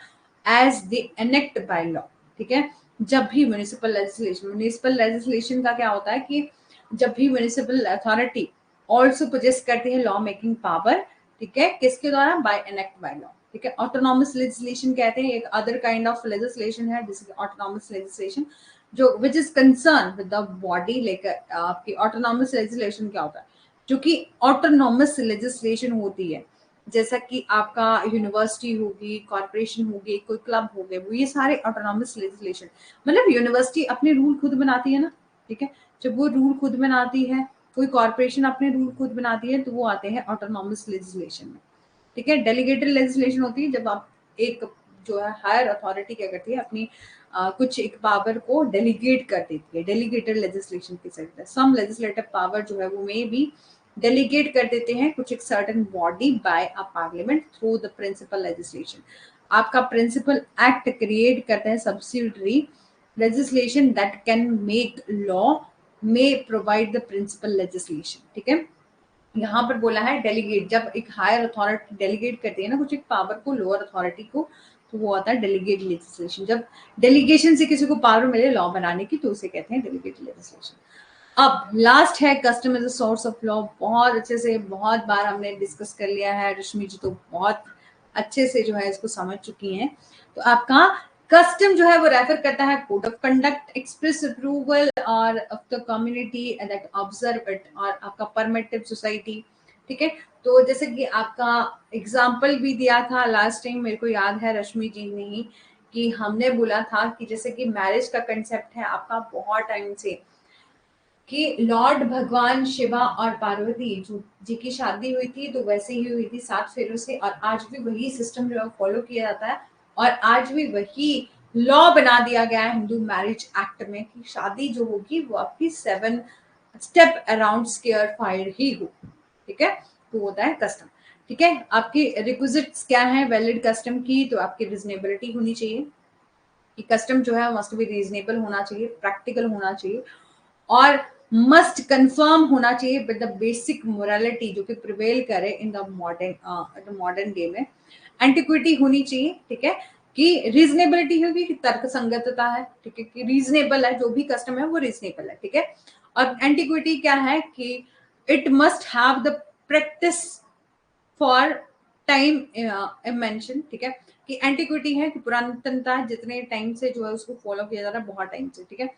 as the enact by law, ठीक है। जब भी म्युनिसिपल लेजिस्लेशन का क्या होता है कि जब भी म्युनिसिपल अथॉरिटी ऑल्सो पोजेस करती है लॉ मेकिंग पावर, ठीक है, किसके द्वारा, बाय एनेक्ट बाय लॉ, ठीक है। ऑटोनॉमस लेजिस्लेशन कहते हैं एक अदर काइंड ऑफ लेजिस्लेशन है जिसके ऑटोनॉमस लेजिस्लेशन जो which is concern with the body, लेकर आपकी ऑटोनॉमस लेजिस्लेशन क्या होता है, जो कि ऑटोनॉमस लेजिस्लेशन होती है, जैसा कि आपका यूनिवर्सिटी होगी, कॉर्पोरेशन होगी, कोई क्लब हो गए, वो ये सारे ऑटोनॉमस लेजिस्लेशन, मतलब यूनिवर्सिटी अपने रूल खुद बनाती है ना, ठीक है। जब वो रूल खुद बनाती है, कोई कॉर्पोरेशन अपने रूल खुद बनाती है, तो वो आते हैं ऑटोनॉमस लेजिस्लेशन में, ठीक है। डेलीगेटेड लेजिस्लेशन होती है जब आप एक जो है हायर अथॉरिटी क्या करती है अपनी कुछ एक पावर को डेलीगेट कर देती है, डेलीगेटेड लेजिस्लेशन की सकता है। सम लेजिस्लेटिव पावर जो है वो में भी डेलीगेट कर देते हैं कुछ एक certain body by a parliament through the principle legislation. आपका प्रिंसिपल एक्ट क्रिएट करते हैं subsidiary legislation that can make law may provide the principal legislation. ठीक है, यहाँ पर बोला है डेलीगेट, जब एक हायर अथॉरिटी डेलीगेट करती है ना कुछ एक पावर को लोअर अथॉरिटी को, तो वो आता है डेलीगेट लेजिस्लेशन। जब डेलीगेशन से किसी को पावर मिले लॉ बनाने की तो उसे कहते हैं डेलीगेट लेजिस्लेशन। अब लास्ट है custom as a source of law. बहुत अच्छे से बहुत बार हमने डिस्कस कर लिया है, रश्मि जी तो बहुत अच्छे से जो है इसको समझ चुकी हैं। तो आपका कस्टम जो है वो रेफर करता है code of conduct, express approval और of the community that observe it, और आपका परमिटिव सोसाइटी। ठीक है, तो जैसे कि आपका एग्जाम्पल भी दिया था लास्ट टाइम, मेरे को याद है रश्मि जी ने ही, कि हमने बोला था कि जैसे कि मैरिज का कंसेप्ट है आपका बहुत टाइम से, कि लॉर्ड भगवान शिवा और पार्वती जो जी की शादी हुई थी तो वैसे ही हुई थी 7 फेरों से, और आज भी वही सिस्टम जो है फॉलो किया जाता है, और आज भी वही लॉ बना दिया गया है हिंदू मैरिज एक्ट में कि शादी जो होगी वो आपकी 7 स्टेप अराउंड स्क्वायर फाइल ही हो। ठीक है, तो होता है कस्टम। ठीक है, आपकी रिक्विजिट्स क्या है वैलिड कस्टम की, तो आपकी रिजनेबिलिटी होनी चाहिए कि कस्टम जो है मस्ट बी रीजनेबल होना चाहिए, प्रैक्टिकल होना चाहिए, और मस्ट कंफर्म होना चाहिए विद द बेसिक मोरालिटी जो कि प्रिवेल करे इन द मॉडर्न डे में। एंटिक्विटी होनी चाहिए, ठीक है, कि रीजनेबिलिटी होगी कि तर्क संगतता है, ठीक है, कि रीजनेबल है, जो भी कस्टम है वो रीजनेबल है। ठीक है, और एंटिक्विटी क्या है कि it must have the practice for time mention. ठीक है, कि एंटिक्विटी है कि पुरातनता जितने टाइम से जो है उसको फॉलो किया जा रहा है, बहुत टाइम से। ठीक है,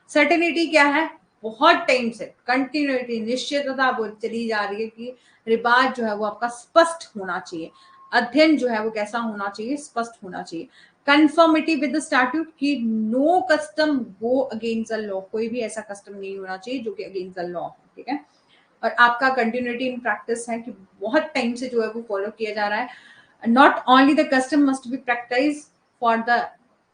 सर्टेनिटी क्या है, बहुत टाइम से कंटिन्यूटी निश्चितता वो चली जा रही है कि रिवाज जो है वो आपका स्पष्ट होना चाहिए, अध्ययन जो है वो कैसा होना चाहिए, स्पष्ट होना चाहिए। कंफर्मिटी विद द स्टैट्यूट की no custom go against the law, कोई भी ऐसा कस्टम नहीं होना चाहिए जो कि अगेंस्ट द लॉ हो। ठीक है, और आपका कंटिन्यूटी इन प्रैक्टिस है कि बहुत टाइम से जो है वो फॉलो किया जा रहा है। Not only the custom must be practice for the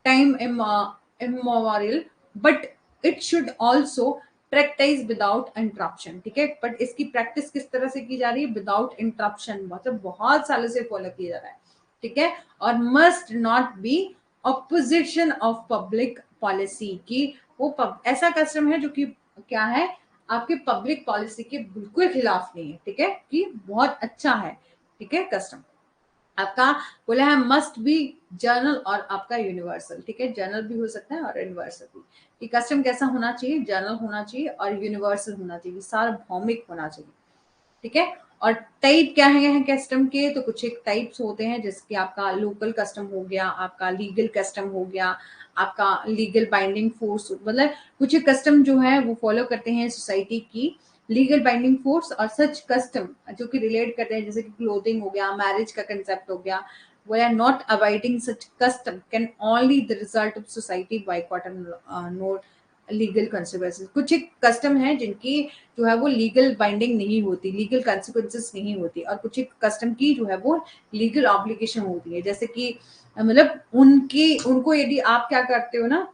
time immemorial, but it should also practice without interruption. ठीक है, बट इसकी प्रैक्टिस किस तरह से की जा रही है, विदाउट इंटरप्शन, मतलब बहुत सालों से फॉलो किया जा रहा है। ठीक है, और must not be opposition of public policy की, वो ऐसा कस्टम है जो कि क्या है आपके पब्लिक पॉलिसी के बिल्कुल खिलाफ नहीं है। ठीक है, कि बहुत अच्छा है। ठीक है, कस्टम आपका बोला है मस्ट बी जर्नल और आपका यूनिवर्सल। ठीक है, जर्नल भी हो सकता है और यूनिवर्सल भी। कि कस्टम कैसा होना चाहिए, जर्नल होना चाहिए और यूनिवर्सल होना चाहिए, सार्वभौमिक होना चाहिए। ठीक है, और टाइप क्या है कस्टम के, तो कुछ एक टाइप्स होते हैं, जैसे कि आपका लोकल कस्टम हो गया, आपका लीगल कस्टम हो गया, आपका लीगल बाइंडिंग फोर्स, मतलब कुछ एक कस्टम जो है वो फॉलो करते हैं सोसाइटी की लीगल बाइंडिंग फोर्स, और सच कस्टम जो कि रिलेट करते हैं, जैसे कि क्लोथिंग हो गया, मैरिज का कंसेप्ट हो गया, we are not abiding such custom can only the result of society boycott and not legal consequences. कुछ एक कस्टम है जिनकी जो है वो लीगल बाइंडिंग नहीं होती, लीगल कंसिक्वेंसेस नहीं होती, और कुछ एक कस्टम की जो है वो लीगल ऑब्लिगेशन होती है, जैसे कि मतलब उनकी उनको यदि आप क्या करते हो ना,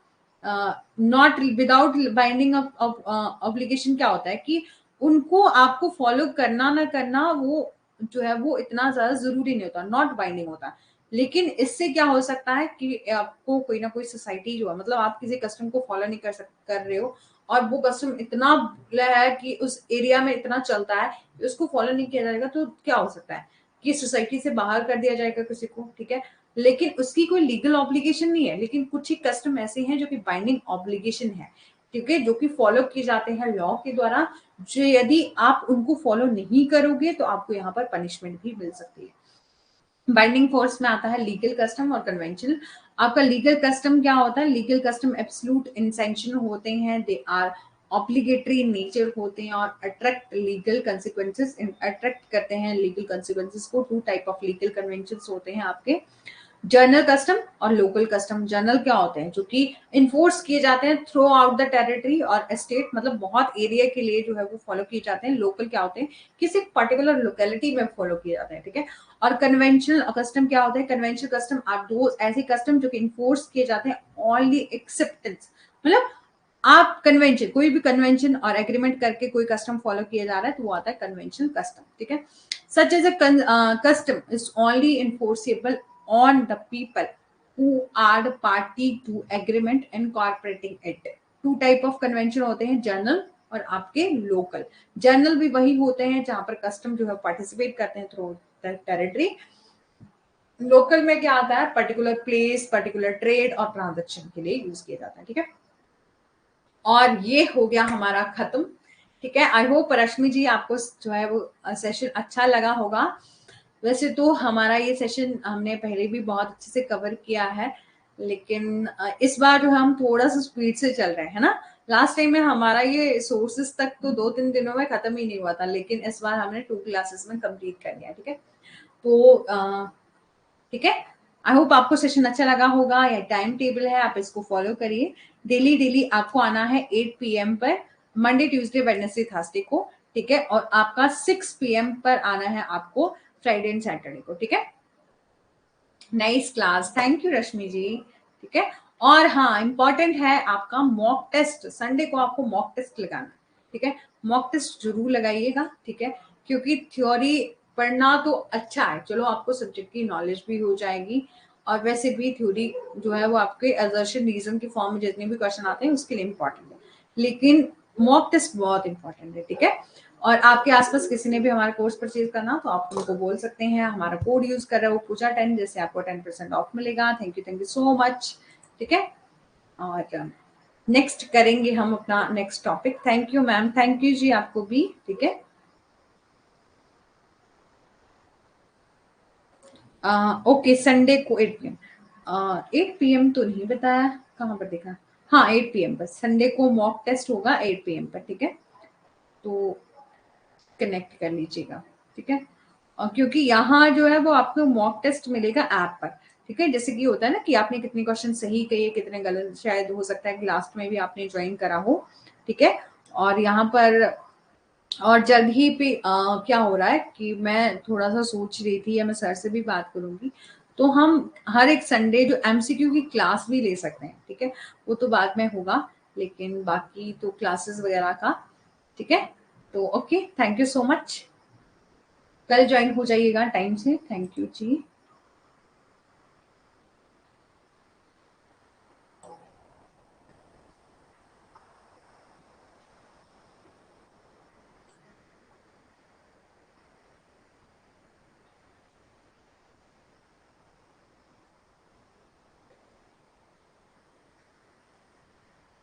not without binding of obligation, क्या होता है कि उनको आपको फॉलो करना ना करना वो जो है वो इतना ज्यादा जरूरी नहीं होता, नॉट बाइंडिंग होता। लेकिन इससे क्या हो सकता है कि आपको कोई ना कोई सोसाइटी जो है, मतलब आप किसी कस्टम को फॉलो नहीं कर रहे हो, और वो कस्टम इतना है कि उस एरिया में इतना चलता है कि उसको फॉलो नहीं किया जाएगा, तो क्या हो सकता है कि सोसाइटी से बाहर कर दिया जाएगा किसी को। ठीक है, लेकिन उसकी कोई लीगल ऑब्लिगेशन नहीं है, लेकिन कुछ ही कस्टम ऐसे हैं जो कि बाइंडिंग ऑब्लिगेशन है, ठीक है, जो कि फॉलो किए जाते हैं लॉ के द्वारा, जो यदि आप उनको फॉलो नहीं करोगे तो आपको यहाँ पर पनिशमेंट भी मिल सकती है। बाइंडिंग फोर्स में आता है लीगल कस्टम और कन्वेंशनल। आपका लीगल कस्टम क्या होता है, लीगल कस्टम एब्सोल्यूट इंसेंशन होते हैं, दे आर ऑब्लिगेटरी नेचर होते हैं और अट्रैक्ट लीगल कंसिक्वेंसेस, अट्रैक्ट करते हैं लीगल कंसिक्वेंसेस को। 2 टाइप ऑफ लीगल कन्वेंशंस होते हैं आपके, जर्नल कस्टम और लोकल कस्टम। जर्नल क्या होते हैं, जो कि इन्फोर्स किए जाते हैं थ्रू आउट द टेरिटरी और स्टेट, मतलब बहुत एरिया के लिए जो है वो फॉलो किए जाते हैं। लोकल क्या होते हैं, किसी पर्टिकुलर लोकेलिटी में फॉलो किए जाते हैं। ठीक है, और कन्वेंशनल कस्टम क्या होता है, कन्वेंशनल कस्टम आर दो ऐसे कस्टम जो कि इन्फोर्स किए जाते हैं ओनली एक्सेप्टेंस, मतलब आप कन्वेंशन, कोई भी कन्वेंशन और एग्रीमेंट करके कोई कस्टम फॉलो किया जा रहा है तो वो आता है कन्वेंशनल कस्टम। ठीक है, such as a custom is only enforceable on the people who are party to agreement incorporating it. Two type of convention होते हैं, जर्नल और आपके लोकल। जर्नल भी वही होते हैं जहां पर कस्टम जो है पार्टिसिपेट करते हैं थ्रू टेरिटरी। लोकल में क्या आता है, पर्टिकुलर प्लेस, पर्टिकुलर ट्रेड और ट्रांजेक्शन के लिए यूज किया जाता है, ठीक है। और ये हो गया हमारा खत्म, ठीक है। आई होप रश्मि जी आपको जो है वो सेशन अच्छा लगा होगा। वैसे तो हमारा ये सेशन हमने पहले भी बहुत अच्छे से कवर किया है, लेकिन इस बार जो है हम थोड़ा सा स्पीड से चल रहे हैं ना। लास्ट टाइम में हमारा ये सोर्सेस तक तो 2-3 दिनों में खत्म ही नहीं हुआ था, लेकिन इस बार हमने 2 क्लासेस में कंप्लीट कर लिया, ठीक है। तो ठीक है, आई होप आपको सेशन अच्छा लगा होगा। या टाइम टेबल है, आप इसको फॉलो करिए। डेली डेली आपको आना है 8 PM पर, मंडे ट्यूसडे वेडनेसडे थर्सडे को, ठीक है। और आपका 6 PM पर आना है आपको फ्राइडे एंड सैटरडे को, ठीक है। नाइस क्लास, थैंक यू रश्मि जी, ठीक है। और हाँ, इंपॉर्टेंट है आपका मॉक टेस्ट, संडे को आपको मॉक टेस्ट लगाना, ठीक है। मॉक टेस्ट जरूर लगाइएगा, ठीक है, क्योंकि थ्योरी पढ़ना तो अच्छा है, चलो आपको सब्जेक्ट की नॉलेज भी हो जाएगी, और वैसे भी थ्योरी जो है वो आपके असर्शन रीजन के फॉर्म में जितने भी क्वेश्चन आते हैं उसके लिए इंपॉर्टेंट है, लेकिन मॉक टेस्ट बहुत इंपॉर्टेंट है, ठीक है। और आपके आसपास किसी ने भी हमारा कोर्स परचेज करना तो आप उनको बोल सकते हैं, हमारा कोड यूज कर रहे हो पूजा 10, जिससे आपको 10% ऑफ मिलेगा। थैंक यू सो मच, ठीक है। और नेक्स्ट करेंगे हम अपना next topic. Thank you ma'am, thank you जी आपको भी, ठीक है। ओके, संडे को 8 PM। 8 PM तो नहीं बताया, कहाँ पर देखा, हाँ 8 PM पर संडे को मॉक टेस्ट होगा 8 PM पर, ठीक है। तो कनेक्ट कर लीजिएगा, ठीक है। और क्योंकि यहाँ जो है वो आपको मॉक टेस्ट मिलेगा ऐप पर, ठीक है। जैसे कि होता है ना कि आपने कितने क्वेश्चन सही किए, कितने गलत, शायद हो सकता है कि लास्ट में भी आपने ज्वाइन करा हो, ठीक है। और यहाँ पर और जल्द ही पे क्या हो रहा है कि मैं थोड़ा सा सोच रही थी, या मैं सर से भी बात करूंगी, तो हम हर एक संडे जो MCQ की क्लास भी ले सकते हैं, ठीक है। वो तो बाद में होगा, लेकिन बाकी तो क्लासेस वगैरह का, ठीक है। तो okay, thank you so much, कल ज्वाइन हो जाइएगा टाइम से। Thank you ji.